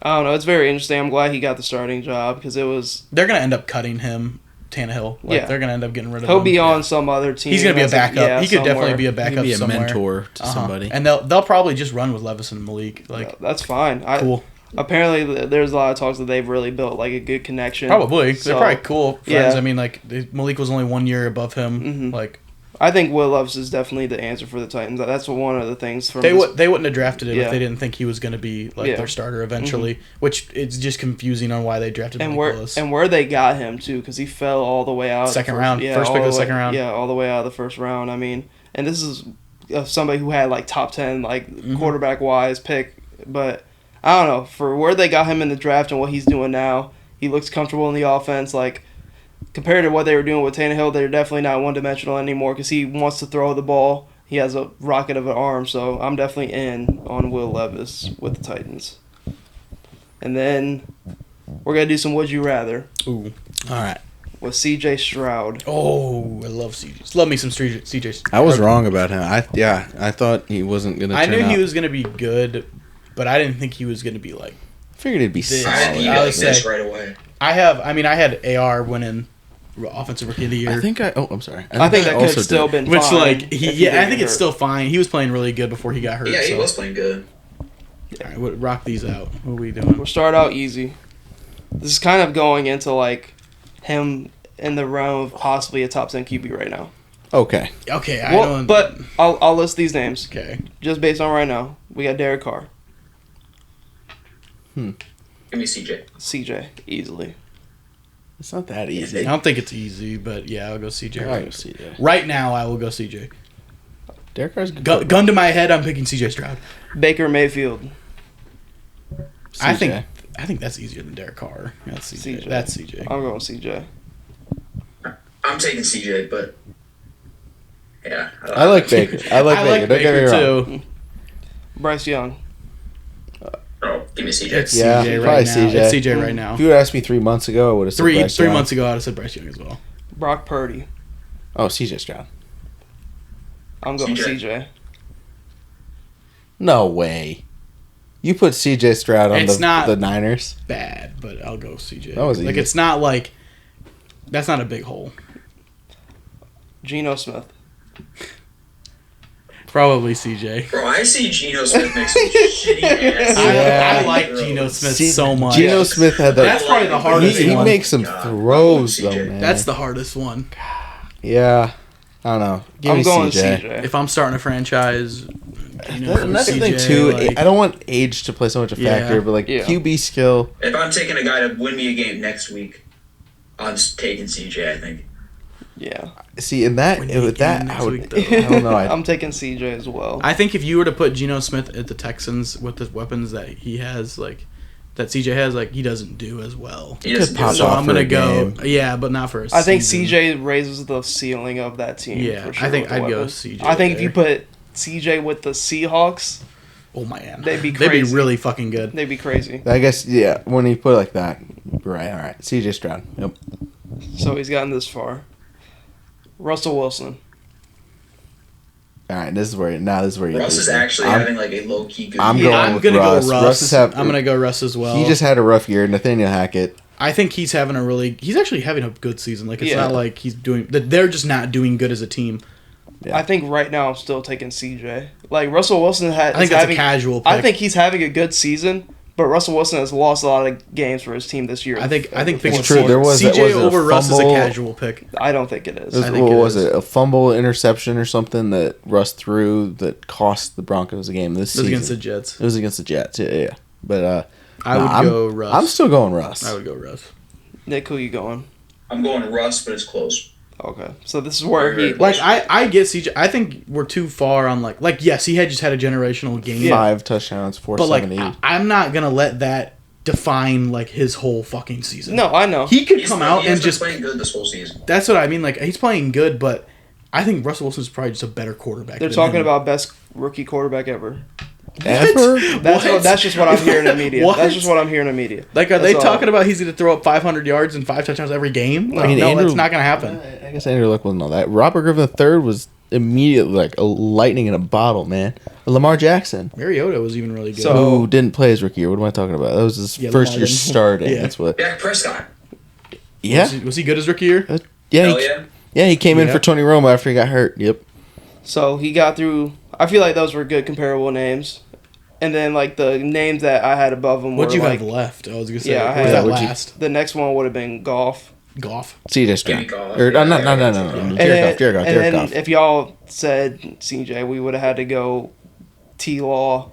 I don't know. It's very interesting. I'm glad he got the starting job because it was. They're gonna end up cutting him, Tannehill. Like Yeah. they're gonna end up getting rid of He'll him. be on some other team. He's gonna be a as backup. He could definitely somewhere. be a He backup could be a somewhere. mentor to somebody. And they'll probably just run with Levis and Malik. Like That's fine. cool. Apparently, there's a lot of talks that they've really built like a good connection. Probably. So, They're probably cool friends. yeah. I mean, like Malik was only 1 year above him. Like I think Will Levis is definitely the answer for the Titans. That's one of the things from they wouldn't have drafted him Yeah. if they didn't think he was going to be like Yeah. their starter eventually. Which it's just confusing on why they drafted and Malik where Willis. and where they got him too, because he fell all the way out. of the Second first- round. Yeah, First all pick of the way- second round. Yeah, all the way out of the first round. I mean, and this is somebody who had like top 10 like Mm-hmm. quarterback wise pick, but I don't know, for where they got him in the draft and what he's doing now, he looks comfortable in the offense. Like compared to what they were doing with Tannehill, they're definitely not one dimensional anymore because he wants to throw the ball. He has a rocket of an arm, so I'm definitely in on Will Levis with the Titans. And then we're gonna do some Would You Rather Ooh. All right. with C.J. Stroud. Oh, I love CJ. Love me some CJ. I was wrong about him. I thought he wasn't gonna. I turn knew he out. was going to be good, but I didn't think he was going to be like. I figured it'd be This- I solid. had I like would this say- right away. I had AR winning offensive rookie of the year. I think I'm sorry. I think that could also have still did. been Which fine. like if he I didn't think get it's hurt. still fine. He was playing really good before he got hurt. Yeah, he so. was playing good. All right, rock these out. What are we doing? We'll start out easy. This is kind of going into like him in the realm of possibly a top 10 QB right now. Okay. Okay, I Well, don't. but I'll list these names okay, just based on right now. We got Derek Carr, Give me CJ. CJ easily. It's not that I easy. don't think it's easy, but yeah, I'll go CJ. I'll go CJ. Right now, I will go CJ. Derek Carr's good. Gun to my head, I'm picking CJ Stroud. Baker Mayfield. I CJ. think that's easier than Derek Carr. That's CJ. CJ. That's CJ. I'm going CJ. I'm taking CJ, but yeah. I like Baker. I like Baker. Don't get me wrong. too. Bryce Young. Oh, give me CJ. It's Yeah, CJ right probably now. CJ. It's CJ right now. If you would ask me 3 months ago, I would have said Bryce Three Young. months ago, I'd have said Bryce Young as well. Brock Purdy. Oh, CJ Stroud. I'm going CJ. CJ. No way. You put CJ Stroud on It's not- the Niners. Bad, but I'll go CJ. That was like easy. it's not like that's not a big hole. Geno Smith. Probably CJ. Bro, I see Geno Smith make some shitty ass. I like Geno Smith so much. Geno Smith had that. That's probably the hardest He one. makes some God, throws though, CJ. man. That's the hardest one. Yeah. I don't know. Give I'm me going CJ. CJ. If I'm starting a franchise, And that's the thing too. I don't want age to play so much a factor, but like QB skill. If I'm taking a guy to win me a game next week, I'm just taking CJ, I think. Yeah. See, in that, When you with get that, next I would. week, though. I don't know. I'm taking CJ as well. I think if you were to put Geno Smith at the Texans with the weapons that he has, like that CJ has, like he doesn't do as well. He doesn't pop do So off I'm for gonna a go. game. Yeah, but not for a I think season. CJ raises the ceiling of that team. Yeah, for sure, I think with the I'd go weapons. CJ I think if there. you put CJ with the Seahawks, Oh man, They'd be They'd be crazy. really fucking good. they'd be crazy. I guess yeah. When you put it like that, right? All right. CJ Stroud. Yep. So he's gotten this far. Russell Wilson. All right. This is where you Russ is actually I'm- having like a low key good I'm year. going I'm with gonna Russ. go Russ Russ. is have- I'm gonna go Russ as well. He just had a rough year. Nathaniel Hackett. I think he's having a really. He's actually having a good season. Like it's Yeah. not like he's doing. They're just not doing good as a team. Yeah. I think right now I'm still taking CJ. Like Russell Wilson I think that's a casual pick. I think he's having a good season, but Russell Wilson has lost a lot of games for his team this year. I think It's true. There was CJ was it a over Russ is a fumble? casual pick. I don't think it is. What I think it was is. it? A fumble, interception, or something that Russ threw that cost the Broncos a game this It was season. against the Jets. It was against the Jets. Yeah. But I would I'm- go Russ. I'm still going Russ. I would go Russ. Nick, who you going? I'm going Russ, but it's close. Okay, so this is where he Like I get CJ. I think we're too far on like yes, he had just had a generational game. 5 touchdowns, But like 478. I'm not gonna let that define like his whole fucking season. No, I know. He could He's come been- out he has and been just. playing good this whole season. That's what I mean. Like he's playing good, but I think Russell Wilson's probably just a better quarterback. They're than talking him. about best rookie quarterback ever. Ever? That's just what I'm hearing in the media. What? That's just what I'm hearing in the media. Like, are they That's all. talking about he's going to throw up 500 yards and 5 touchdowns every game? Like, I mean, no, Andrew- that's not going to happen. I guess Andrew Luck wasn't all that. Robert Griffin III was immediately like a lightning in a bottle, man. Lamar Jackson, Mariota was even really good. So- who didn't play his rookie year. What am I talking about? That was his Yeah, first Lamar year didn't. starting. Yeah. That's what. Dak Prescott. Yeah. Was he good his rookie year? Yeah. Hell He, yeah. yeah. He came in Yeah. for Tony Romo after he got hurt. Yep. So he got through. I feel like those were good comparable names, and then like the names that I had above him What'd were you like have left? I was going to say, Yeah, I yeah, had- was that what'd you- last? the next one would have been golf. Golf. CJ Stroud. Maybe Goff. Or no. Yeah, Jared Goff. Jared Goff. and Jared then Goff. if y'all said CJ, we would have had to go T Law.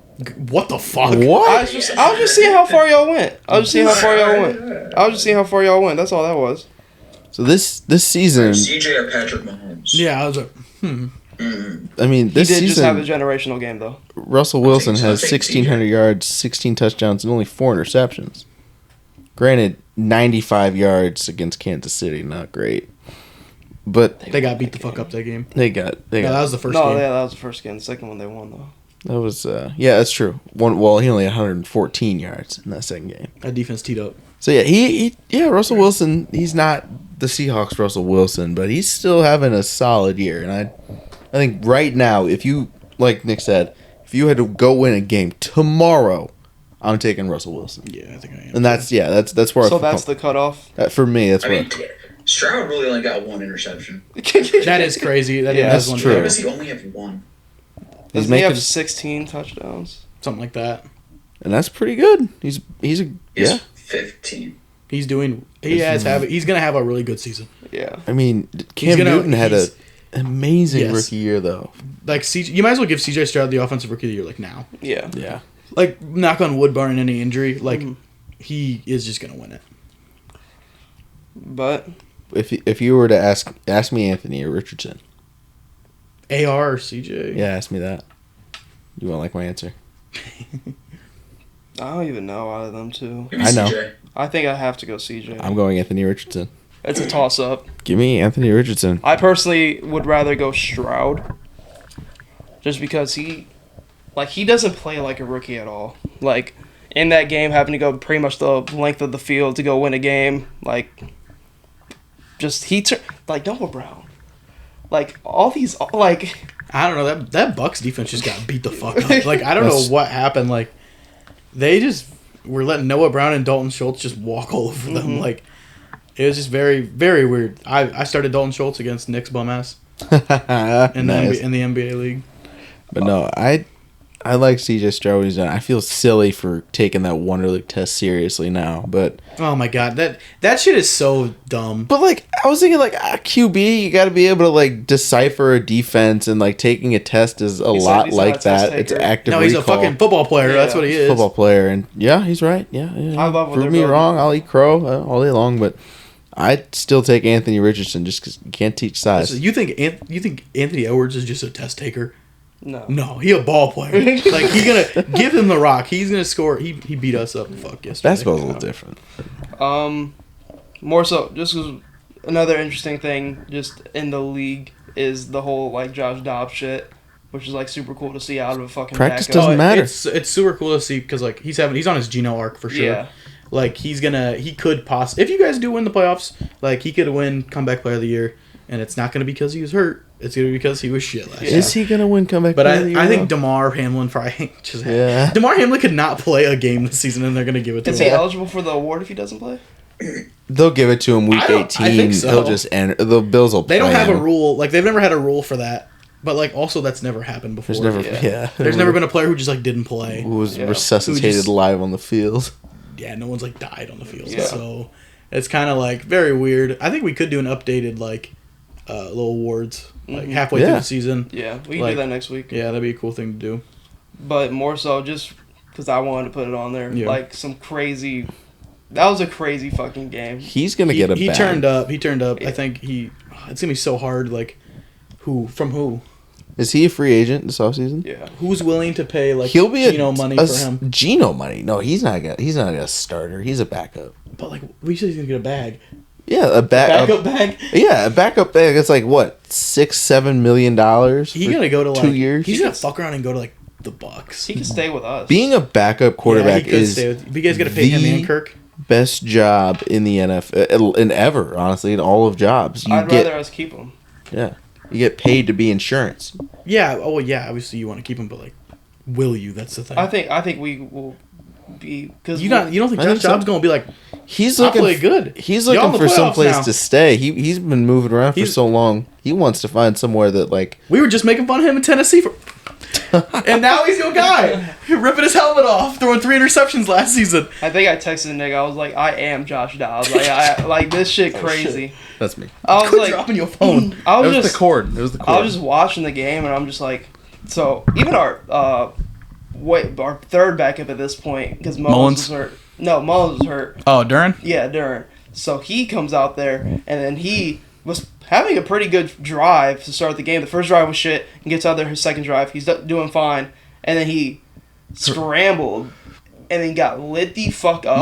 What the fuck? I What? was just seeing how far y'all went. I was just seeing how far y'all went. That's all that was. So this season, CJ or Patrick Mahomes. Yeah, I was like, I mean, He this did just have a season, generational game though. Russell Wilson I'll has take 1,600 yards, 16 touchdowns, and only 4 interceptions. Granted, 95 yards against Kansas City, not great. But they got beat the fuck up that game. they got No, that was the first No, game. yeah, that was the first game. The second one they won though. that was yeah, that's true. Well, he only had 114 yards in that second game. That defense teed up. So yeah, Russell Wilson, he's not the Seahawks Russell Wilson, but he's still having a solid year. And I think right now, if you, like Nick said, if you had to go win a game tomorrow, I'm taking Russell Wilson. Yeah, I think I am. And that's where So that's the cutoff. for me. That's I where mean, Stroud really only got 1 interception. That is crazy. That Yeah, is that's one true. How game. does he only have 1? he's Doesn't he making, have 16 touchdowns? Something like that. and that's pretty good. He's a He's yeah. 15. He's doing. He's gonna have a really good season. Yeah. I mean, He's Cam gonna- Newton had he's- an amazing Yes. rookie year though. Like CJ, you might as well give CJ Stroud the offensive rookie of the year. Like now, Yeah. Yeah. like knock on wood, barring any injury. Like Mhm. he is just gonna win it. But If you were to ask me Anthony or Richardson, AR or CJ. yeah, ask me that. You won't like my answer. I don't even know out of them two. Give me I know. CJ. I think I have to go CJ. I'm going Anthony Richardson. It's a toss up. Give me Anthony Richardson. I personally would rather go Stroud. Just because he doesn't play like a rookie at all. Like in that game, having to go pretty much the length of the field to go win a game, like just like Noah Brown, like all these like I don't know that Bucks defense just got beat the fuck up. Like I don't know That's- what happened. Like they just were letting Noah Brown and Dalton Schultz just walk all over them. Like it was just very very weird. I started Dalton Schultz against Nick's bum ass in Nice. the NBA league. But no, I like CJ Stroud when he's done. I feel silly for taking that Wonder League test seriously now, but Oh my god, that shit is so dumb. like I was thinking like QB, you got to be able to like decipher a defense, and like taking a test is a lot he's like not a test that. It's taker. active No, he's a recall. fucking football player. Yeah. That's what he is. Football player, and yeah, he's right. Yeah. I love what Prove they're me building. wrong, I'll eat crow all day long, but I'd still take Anthony Richardson just because you can't teach size. So you think Anthony Edwards is just a test taker? No. No, he a ball player. Like he's gonna give him the rock. He's gonna score. He beat us up. Fuck yesterday. Basketball's a little different. More so, just 'cause another interesting thing just in the league is the whole like Josh Dobbs shit, which is like super cool to see out of a fucking Practice backup. doesn't matter. It's super cool to see because like he's on his Geno arc for sure. Yeah. Like he could possibly, if you guys do win the playoffs, like he could win comeback player of the year, and it's not gonna be because he was hurt. It's gonna be because he was shit last year. Is he gonna win comeback? But player of the year, I think though? DeMar Hamlin probably just Yeah. DeMar Hamlin could not play a game this season, and they're gonna give it to Is him. he eligible for the award if he doesn't play? They'll give it to him week I 18. think so. He'll just enter. The Bills will. They don't play have a him. rule. Like they've never had a rule for that. But like also that's never happened before. There's never. Yeah. Yeah. There's never been a player who just like didn't play. who was Yeah. resuscitated Who just- live on the field. Yeah, no one's like died on the field. Yeah. So it's kind of like very weird. I think we could do an updated like little awards like halfway through Yeah. the season. Yeah, we can Like- do that next week. Yeah, that'd be a cool thing to do. But more so just because I wanted to put it on there. Yeah. Like some crazy. That was a crazy fucking game. He's gonna get a. He bag. turned up. He turned up. Yeah. I think it's gonna be so hard. Like who? Is he a free agent this offseason? Yeah. Who's willing to pay like He'll be Geno money for him? Geno money. No, he's not a starter. He's a backup. But like we said, he's gonna get a bag. Yeah, a Backup bag. Yeah, a backup bag. It's like what, $6-7 million. He's gonna go to like 2 years. He's gonna fuck around and go to like the Bucks. He can stay with us. Being a backup quarterback he could is stay with, but you guys gotta pay him the and Kirk. best job in the NFL and ever. Honestly, in all of jobs, I'd rather us keep him. you get paid to be insurance. Yeah. Oh yeah. Obviously you want to keep him, but like, will you? That's the thing. I think we will be because You don't think I Josh think so. Dobbs gonna be like? He's I'll looking play good. He's Y'all in looking the for some playoffs place now. to stay. He's been moving around for He's- so long. He wants to find somewhere that like We were just making fun of him in Tennessee for. And now he's your guy, ripping his helmet off, throwing 3 interceptions last season. I think I texted Nick. I was like, I am Josh Dobbs. Like I like this shit crazy. that's me. I was Quit like, dropping your phone. I was It was just the cord. It was the cord. I was just watching the game and I'm just like, so even our third backup at this point because Mullins was hurt. No, Mullins was hurt. Oh, Duran. Yeah, Duran. So he comes out there and then he was having a pretty good drive to start the game. The first drive was shit and gets out there his second drive. He's doing fine. And then he scrambled and then got lit the fuck up.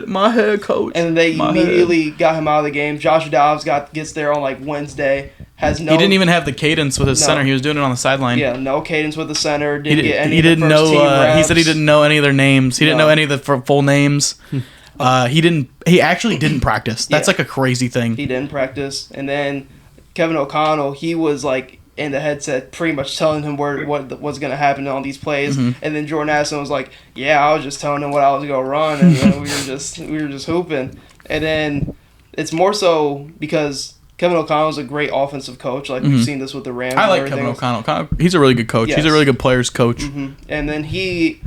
My head coach. And then they My immediately got him out of the game. Josh Dobbs gets there on like Wednesday. Has no He didn't even have the cadence with his No. center. He was doing it on the sideline. no cadence with the center. He, Didn't get any. he of the didn't first know. team He reps. said he didn't know any of their names. He didn't No. know any of the full names. He didn't. He actually didn't practice. That's Yeah. like a crazy thing. He didn't practice. And then Kevin O'Connell, he was like in the headset, pretty much telling him what was going to happen on these plays. Mm-hmm. And then Jordan Addison was like, "Yeah, I was just telling him what I was going to run," and then we were just hooping. And then it's more so because Kevin O'Connell's a great offensive coach. Like we've seen this with the Rams. Mm-hmm. I and like everything. Kevin O'Connell. He's a really good coach. He's Yes. a really good players coach. And then he,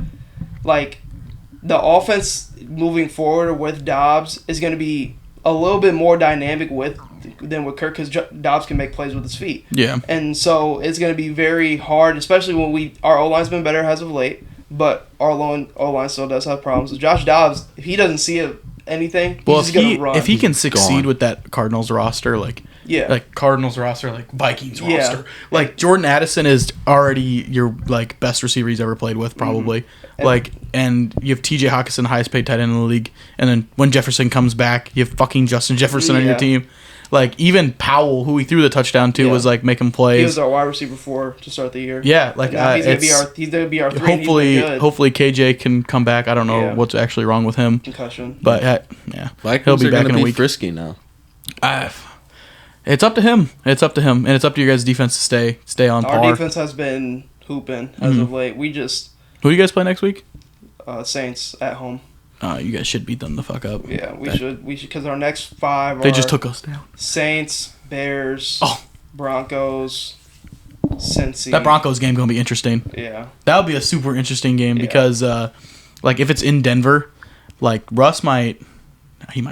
like, the offense moving forward with Dobbs is going to be a little bit more dynamic than with Kirk because Dobbs can make plays with his feet. Yeah. And so it's going to be very hard, especially when our O-line's been better as of late, but our O-line still does have problems. So Josh Dobbs, if he doesn't see anything, Well, he's just going to run. if he can succeed gone. with that Cardinals roster, like Cardinals roster, like Vikings Yeah. roster, like Jordan Addison is already your like best receiver he's ever played with, probably. And you have T.J. Hawkinson, highest paid tight end in the league, and then when Jefferson comes back, you have fucking Justin Jefferson on your Yeah. team. Like even Powell, who he threw the touchdown to, Yeah. was like making he plays. was our wide receiver to start the year. Yeah, like Now he's going to it's- be our 3. and he's been good. hopefully KJ can come back. I don't know Yeah. what's actually wrong with him, Concussion. but yeah, Vikings he'll be are back gonna in a be week. frisky now. It's up to him. It's up to him, and it's up to your guys' defense to stay on Our par. defense has been hooping as of late. We just Who do you guys play next week? Saints at home. You guys should beat them the fuck up. Yeah, we should because our next 5 They are just took us down. Saints, Bears, Oh. Broncos, Cincy. That Broncos game going to be interesting. Yeah. That would be a super interesting game because, like, if it's in Denver, like, Russ might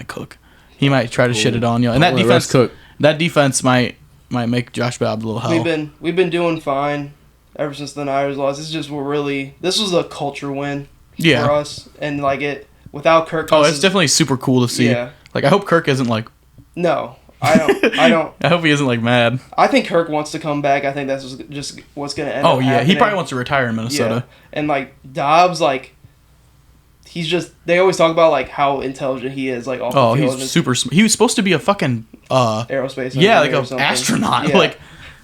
cook. He might try to shit it on you. And that defense might make Josh Dobbs a little hell. We've been doing fine ever since the Niners lost. It's just this was a culture win for us, and like it without Kirk. It's definitely super cool to see. Yeah. Like I hope Kirk isn't like. No, I don't. I hope he isn't like mad. I think Kirk wants to come back. I think that's just what's going to end. up happening. He probably wants to retire in Minnesota. Yeah. And like Dobbs, like he's just. They always talk about like how intelligent he is. Like off the field. He's super. He was supposed to be a fucking aerospace. Yeah, like an astronaut. Yeah. Like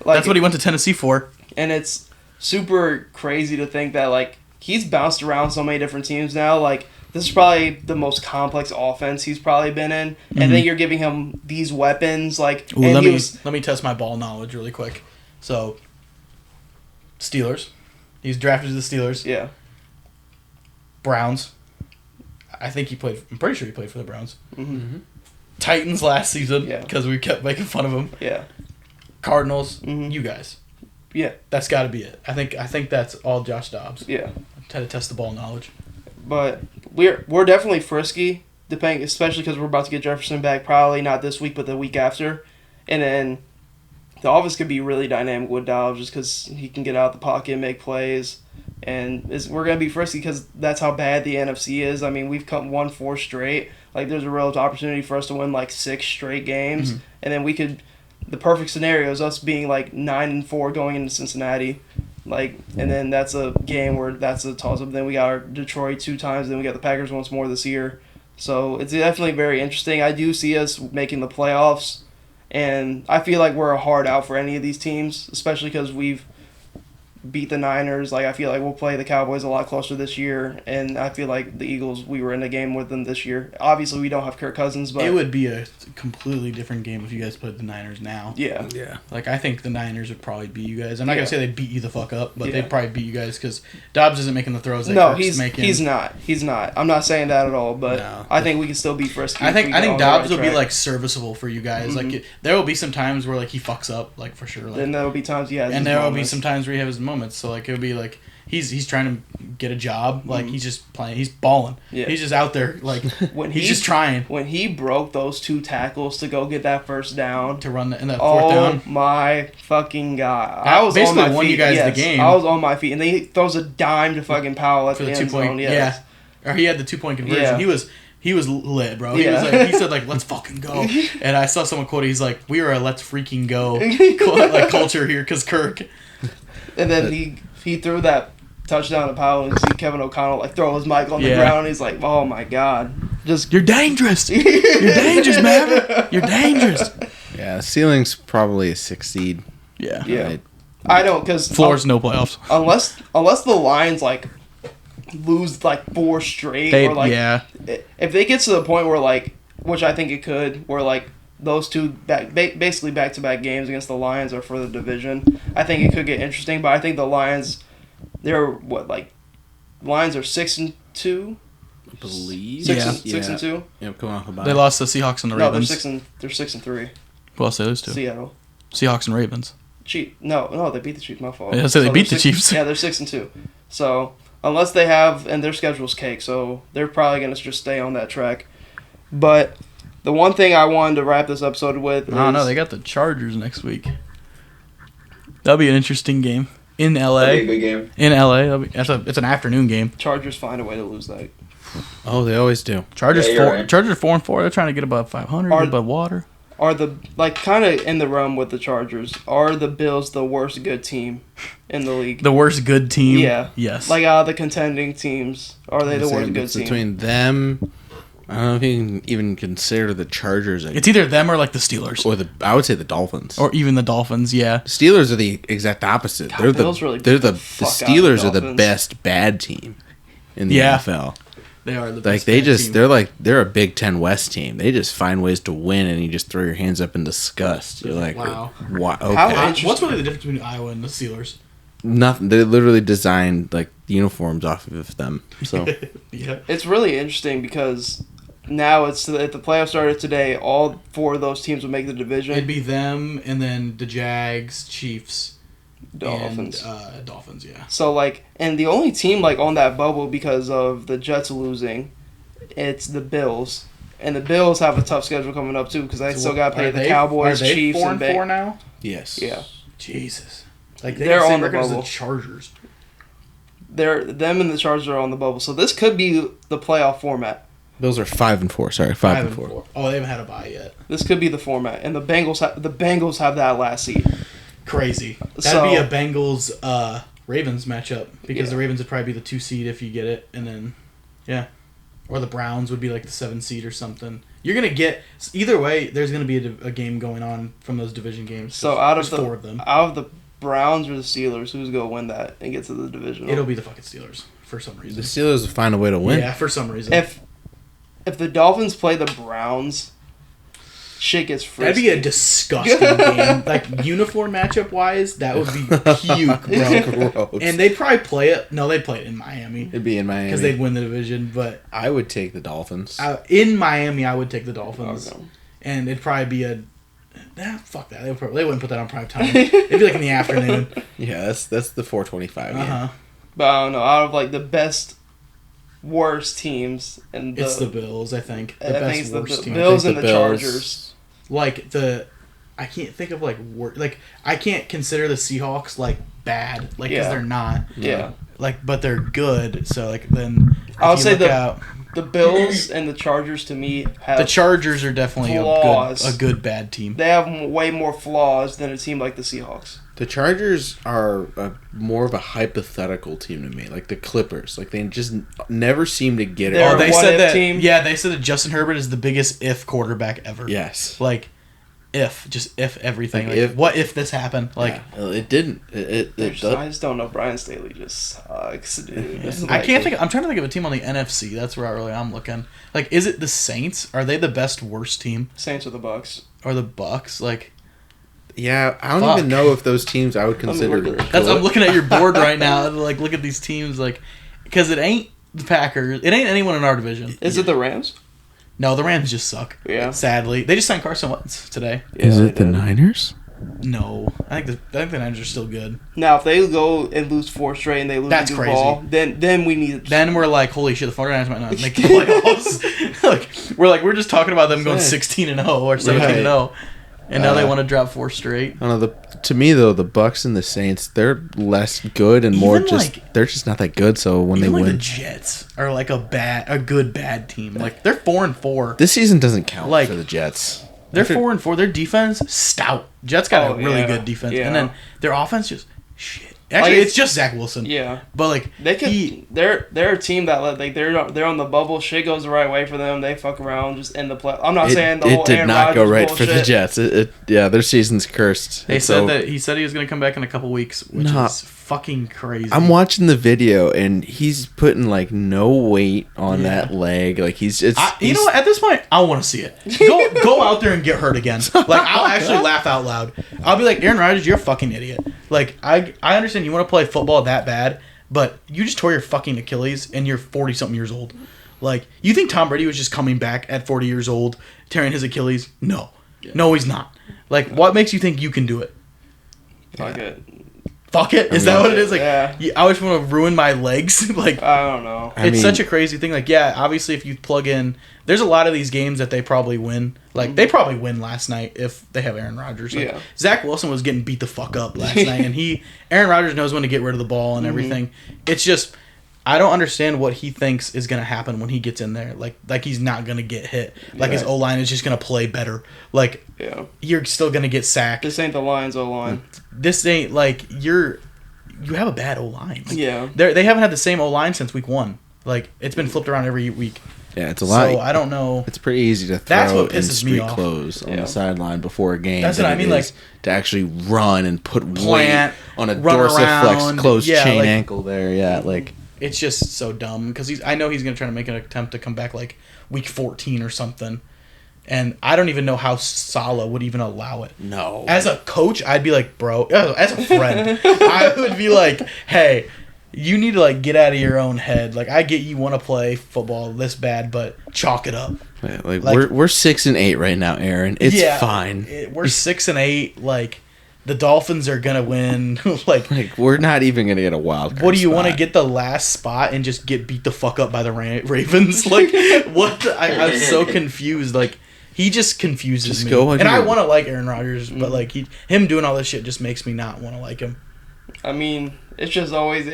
that's what he went to Tennessee for. And it's super crazy to think that like he's bounced around so many different teams now. Like this is probably the most complex offense he's probably been in, and then you're giving him these weapons. Like let me test my ball knowledge really quick. So Steelers, he's drafted to the Steelers. Yeah. Browns. I think he played. I'm pretty sure he played for the Browns. Mm-hmm. Titans last season because we kept making fun of him. Yeah. Cardinals. You guys. Yeah, that's got to be it. I think that's all Josh Dobbs. Yeah, try to test the ball knowledge. But we're definitely frisky, especially because we're about to get Jefferson back. Probably not this week, but the week after, and then the offense could be really dynamic with Dobbs just because he can get out of the pocket and make plays, and we're gonna be frisky because that's how bad the NFC is. I mean, we've won 4 straight. Like, there's a real opportunity for us to win like 6 straight games, and then we could. The perfect scenario is us being like 9-4 going into Cincinnati, like, and then that's a game where that's a toss up. Then we got our Detroit 2 times, then we got the Packers once more this year. So it's definitely very interesting. I do see us making the playoffs, and I feel like we're a hard out for any of these teams, especially because we've beat the Niners. Like, I feel like we'll play the Cowboys a lot closer this year, and I feel like the Eagles, we were in a game with them this year. Obviously, we don't have Kirk Cousins, but it would be a completely different game if you guys played the Niners now. Yeah. Like, I think the Niners would probably beat you guys. I'm not gonna say they beat you the fuck up, but they'd probably beat you guys because Dobbs isn't making the throws that Kirk's making. He's not. I'm not saying that at all, but I think we can still be frisky. I think Dobbs will be like serviceable for you guys. Like, there will be some times where like he fucks up, like, for sure. Like, then there will be times he has. And there will be some times where he has his moments. So like it'll be like he's trying to get a job, like he's just playing, he's balling. Yeah. He's just out there like he's just trying. When he broke those 2 tackles to go get that first down to run in that 4th down. Oh my fucking god! I was basically on my won feet. You guys the game. I was on my feet, and then he throws a dime to fucking Powell at for the the end 2-point. zone. Yes. Yeah, or he had the 2-point conversion. Yeah. He was lit, bro. He said like, let's fucking go. And I saw someone quote, he's like, we are a let's freaking go like culture here because Kirk. And then he threw that touchdown to Powell, and you see Kevin O'Connell like throw his mic on the ground. And he's like, "Oh my god, you're dangerous. You're dangerous, man. You're dangerous." Yeah, ceiling's probably a 6 seed. Yeah. Right? I don't because floor's no playoffs unless the Lions like lose like 4 straight or like if they get to the point where like, which I think it could, where like those 2 basically back-to-back games against the Lions are for the division. I think it could get interesting, but I think the Lions, Lions are 6-2. I believe. 6-2. Yeah, come on. They lost the Seahawks and the Ravens. They're 6-3. Who else they lose to? Seattle. Seahawks and Ravens. No, they beat the Chiefs. My fault. Yeah, so they beat the Chiefs. Yeah, they're 6-2. So unless they have, and their schedule's cake, so they're probably gonna just stay on that track. But the one thing I wanted to wrap this episode with no, they got the Chargers next week. That'll be an interesting game in LA. That'll be a good game. In LA, it's an afternoon game. Chargers find a way to lose that. Oh, they always do. Chargers 4-4. They're trying to get above 500, get above water. Are the kind of in the realm with the Chargers? Are the Bills the worst good team in the league? The worst good team? Yeah. Yes. Like the contending teams, are they the worst good team? Between them, I don't know if you can even consider the Chargers. It's either them or like the Steelers, or I would say the Dolphins, or even the Dolphins. Yeah. The Steelers are the exact opposite. God, the Steelers are the best bad team in the NFL. They are the best team. They're a Big Ten West team. They just find ways to win, and you just throw your hands up in disgust. You're like, wow. Okay. What's really the difference between Iowa and the Steelers? Nothing. They literally designed like uniforms off of them. So yeah, it's really interesting because now if the playoffs started today, all 4 of those teams would make the division. It'd be them, and then the Jags, Chiefs. Dolphins. And, Dolphins, yeah. So, like, and the only team, like, on that bubble because of the Jets losing, it's the Bills. And the Bills have a tough schedule coming up, too, because they still got to play the Cowboys, Chiefs, and 4-4 now? Yes. Yeah. Jesus. Like, They're on the record as bubble. the Chargers. Them and the Chargers are on the bubble. So this could be the playoff format. Bills are 5-4. Sorry, 5-4. Oh, they haven't had a bye yet. This could be the format. And the Bengals have that last seed. Crazy. That'd be a Bengals Ravens matchup because the Ravens would probably be the 2 seed if you get it, and then or the Browns would be like the 7 seed or something. You're gonna get either way. There's gonna be a game going on from those division games. So out of 4 of them, out of the Browns or the Steelers, who's gonna win that and get to the division? it'll be the fucking Steelers for some reason. The Steelers will find a way to win. Yeah, for some reason. If the Dolphins play the Browns, shit gets frisky. That'd be a disgusting game. Like, uniform matchup wise, that would be puke, bro. Gross. And they'd probably play it. No, they'd play it in Miami. It'd be in Miami. Because they'd win the division. But I would take the Dolphins. in Miami, I would take the Dolphins. Okay. And it'd probably be a... fuck that. They wouldn't put that on prime time. It'd be like in the afternoon. Yeah, that's the 425 game. Uh-huh. But I don't know. Out of like the best, worst teams, and It's the Bills, I think. I think best it's the worst team. Bills I and think the Bills- Chargers. Like, I can't think of, like, I can't consider the Seahawks, like, bad. Like, because Yeah. they're not. Yeah. Like, but they're good. So, like, then I would if say you look out, the Bills and the Chargers to me have the Chargers are definitely flaws. a good bad team. They have way more flaws than a team like the Seahawks. The Chargers are more of a hypothetical team to me, like the Clippers. Like they just never seem to get it. They're Oh, they a said what-if that. team. Yeah, they said that Justin Herbert is the biggest if quarterback ever. Yes. Like, just if everything. Like, Like, if- what if this happened? Like, Yeah. It didn't. It I does. just don't know. Brian Staley just sucks, dude. This is I like- can't think. I'm trying to think of a team on the NFC. That's where I'm looking. Like, is it the Saints? Are they the best worst team? Saints or the Bucks. Or the Bucks? Like, Yeah, I don't Fuck. even know if those teams I would consider. look at it. I'm looking at your board right now. And, like, look at these teams. Like, because it ain't the Packers. It ain't anyone in our division. Is it the Rams? No, the Rams just suck. Yeah. Sadly, they just signed Carson Wentz today. Is Yeah, it the they did. Niners? No, I think the Niners are still good. Now, if they go and lose 4 straight and they lose That's the crazy. ball, then we need. Then we're like, holy shit, the 49ers might not make the playoffs. we're just talking about them going 16-0 or 17-0, and now they want to drop 4 straight. I don't know. To me though, the Bucks and the Saints, they're less good and more Even, just. like- They're just not that good. So when they Even like the win, Jets are like a good bad team. Like, they're 4-4. this season doesn't count Like- for the Jets. They're After- 4-4. Their defense stout. Jets got a really yeah. good defense, Yeah. and then their offense just shit. Actually, Like, it's just Zach Wilson. Yeah, But like they could. They're a team that like they're on the bubble. Shit goes the right way for them. They fuck around, just end the play. I'm not saying the whole It did Aaron not go Rodgers right for the bullshit. Jets. Yeah, their season's cursed. They And said so- that he said he was going to come back in a couple weeks, which Nah. is fucking crazy. I'm watching the video and he's putting like no weight on Yeah. that leg. Like he's you know what? At this point, I want to see it. Go out there and get hurt again. Like, I'll actually laugh out loud. I'll be like, Aaron Rodgers, you're a fucking idiot. Like, I understand you want to play football that bad, but you just tore your fucking Achilles and you're 40-something years old. Like, you think Tom Brady was just coming back at 40 years old, tearing his Achilles? No. No, he's not. Like, what makes you think you can do it? Fuck it. Fuck it? Is that what it is? Like, Yeah. I just want to ruin my legs? Like, I don't know. it's such a crazy thing. Like, yeah, obviously, if you plug in, there's a lot of these games that they probably win. Like, they probably win last night if they have Aaron Rodgers. Like, Yeah. Zach Wilson was getting beat the fuck up last night, and Aaron Rodgers knows when to get rid of the ball and everything. It's just, I don't understand what he thinks is going to happen when he gets in there. Like he's not going to get hit. Like, his O-line is just going to play better. Like, Yeah, you're still going to get sacked. this ain't the Lions O-line. This ain't, like, you have a bad O-line. Like, Yeah. they haven't had the same O-line since week 1. Like, it's been flipped around every week. Yeah, it's a lot. So I don't know. It's pretty easy to That's throw what in pisses me street off. clothes on Yeah. the sideline before a game. That's what than I it mean, like, is to actually run and put plant, weight on a run dorsiflex around. closed Yeah, chain like- ankle there. Yeah, like It's just so dumb because I know he's gonna try to make an attempt to come back like week 14 or something, and I don't even know how Saleh would even allow it. no. As a coach, I'd be like, bro, as a friend, I would be like, hey, you need to like get out of your own head. Like, I get you want to play football this bad, but chalk it up. Yeah, like like- we're 6-8 right now, Aaron. It's fine. We're 6-8. Like, the Dolphins are gonna win. like, we're not even gonna get a wild card what do you want to spot. get the last spot and just get beat the fuck up by the Ravens? Like, what? I'm so confused. Like, he just confuses Just me. go on and I your- want to like Aaron Rodgers, but like him doing all this shit just makes me not want to like him. I mean, it's just always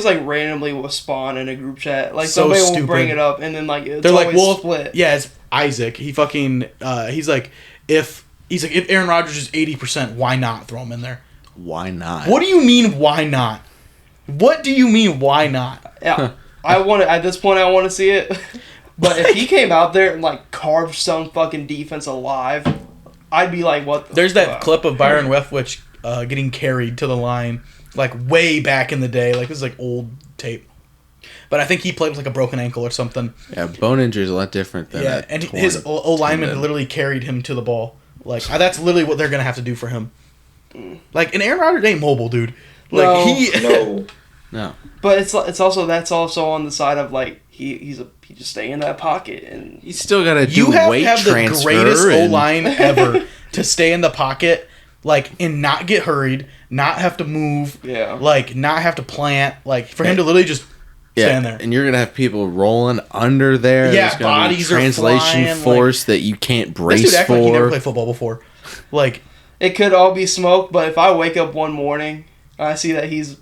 like randomly will spawn in a group chat. Like So somebody stupid. will bring it up, and then like it's They're like, always well, split. yeah, it's Isaac. He fucking he's like, if Aaron Rodgers is 80%, why not throw him in there? Why not? What do you mean? Why not? What do you mean? Why not? Yeah, I want to. At this point, I want to see it. But if he came out there and like carved some fucking defense alive, I'd be like, what? There's that clip of Byron Leftwich getting carried to the line, like way back in the day. Like this is like old tape. But I think he played with like a broken ankle or something. Yeah, bone injury is a lot different than Yeah, a and torn his O lineman tendon. literally carried him to the ball. Like that's literally what they're gonna have to do for him. Like, and Aaron Rodgers ain't mobile, dude. Like No. No. No. But it's also that's also on the side of like he just stay in that pocket and You still got to do you have weight to have the transfer. greatest O and- line ever to stay in the pocket, like, and not get hurried, not have to move, Yeah. like, not have to plant, like, for him to literally just stand there. And you're gonna have people rolling under there. Yeah, There's gonna be bodies are translation flying, force that you can't This brace dude acted like he never for. played football before. Like, it could all be smoke. But if I wake up one morning, and I see that he's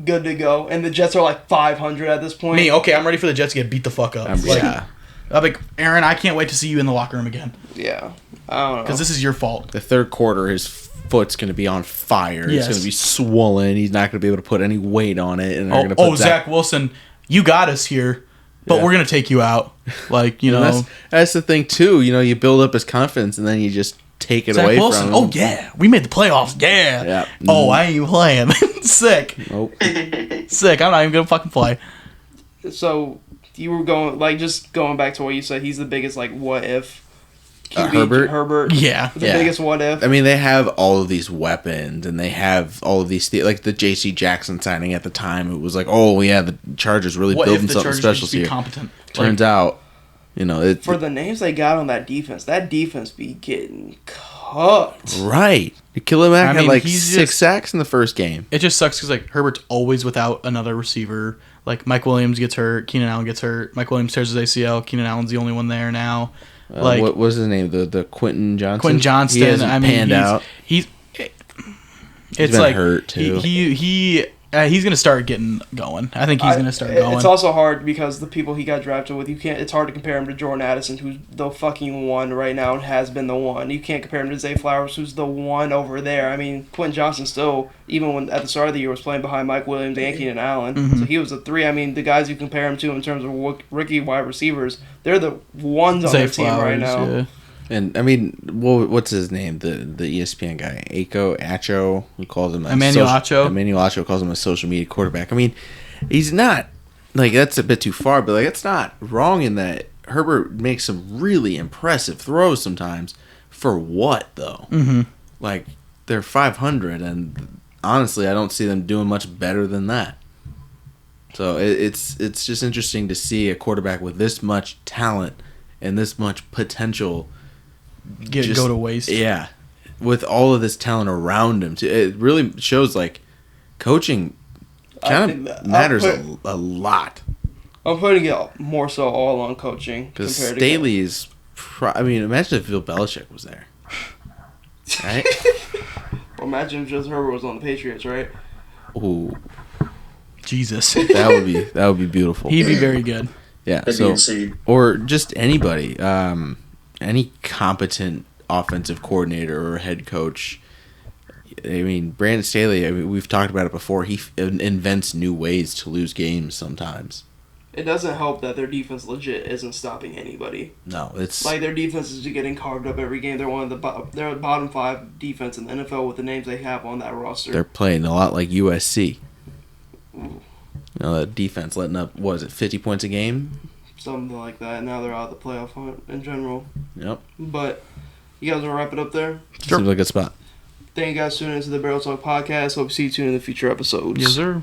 good to go, and the Jets are like 500 at this point. me, okay, I'm ready for the Jets to get beat the fuck up. Like, Yeah, I'm like, Aaron, I can't wait to see you in the locker room again. Yeah, I don't know. Because this is your fault. the third quarter, his foot's gonna be on fire. Yes. It's gonna be swollen. He's not gonna be able to put any weight on it. And they're gonna put Zach Wilson, you got us here, but Yeah. we're going to take you out. Like, you And know. that's the thing too. You know, you build up his confidence and then you just take it Zach away Wilson. from him. Oh yeah, we made the playoffs. Yeah. Yeah. Oh, I ain't even playing. Sick. Nope. Sick. I'm not even gonna fucking play. So you were just going back to what you said. He's the biggest like what if. QB, Herbert? Yeah. The Yeah. biggest what if. I mean, they have all of these weapons, and they have all of these like the J.C. Jackson signing at the time. It was like, oh yeah, the Chargers really What if building the something Chargers special just be here. competent? Turns out, you know, it's For the names they got on that defense be getting cut. right. Killer Mack I had mean, like he's 6 just- sacks in the first game. It just sucks because like Herbert's always without another receiver. Like Mike Williams gets hurt, Keenan Allen gets hurt. Mike Williams tears his ACL. Keenan Allen's the only one there now. Like What was his name? The Quentin Johnson. Quentin Johnston. He hasn't I mean, panned out. He's it's been like hurt, too. He's gonna start getting going. I think he's gonna start going. It's also hard because the people he got drafted with, you can't. It's hard to compare him to Jordan Addison, who's the fucking one right now and has been the one. You can't compare him to Zay Flowers, who's the one over there. I mean, Quentin Johnson still, even when at the start of the year, was playing behind Mike Williams and Keenan Allen, Mm-hmm. so he was a 3. I mean, the guys you compare him to in terms of rookie wide receivers, they're the ones on Zay their team right now. yeah. And I mean, what's his name? The ESPN guy, Acho, who calls him Emmanuel Acho. Emmanuel Acho calls him a social media quarterback. I mean, he's not like that's a bit too far, but like it's not wrong in that Herbert makes some really impressive throws sometimes. For what though? Mm-hmm. Like they're 500, and honestly, I don't see them doing much better than that. So it's just interesting to see a quarterback with this much talent and this much potential Go to waste. Yeah, with all of this talent around him, it really shows like coaching I kind think of that- matters I'll a lot. I'm putting it more so all on coaching Because compared Staley is, I mean, imagine if Bill Belichick was there, right? Well, imagine if just Herbert was on the Patriots, right? Ooh, Jesus. that would be beautiful. He'd be very good. Yeah, That'd be so insane. or just anybody, any competent offensive coordinator or head coach. I mean, Brandon Staley. I mean, we've talked about it before. He invents new ways to lose games sometimes. It doesn't help that their defense legit isn't stopping anybody. No, it's Like their defense is getting carved up every game. They're one of they're a bottom 5 defense in the NFL with the names they have on that roster. they're playing a lot like USC. You know, that defense letting up, what is it, 50 points a game? Something like that. Now they're out of the playoff hunt in general. Yep. But you guys want to wrap it up there? Sure. Seems like a good spot. Thank you guys for tuning into the Barrel Talk podcast. Hope to see you tuned in the future episodes. Yes, sir.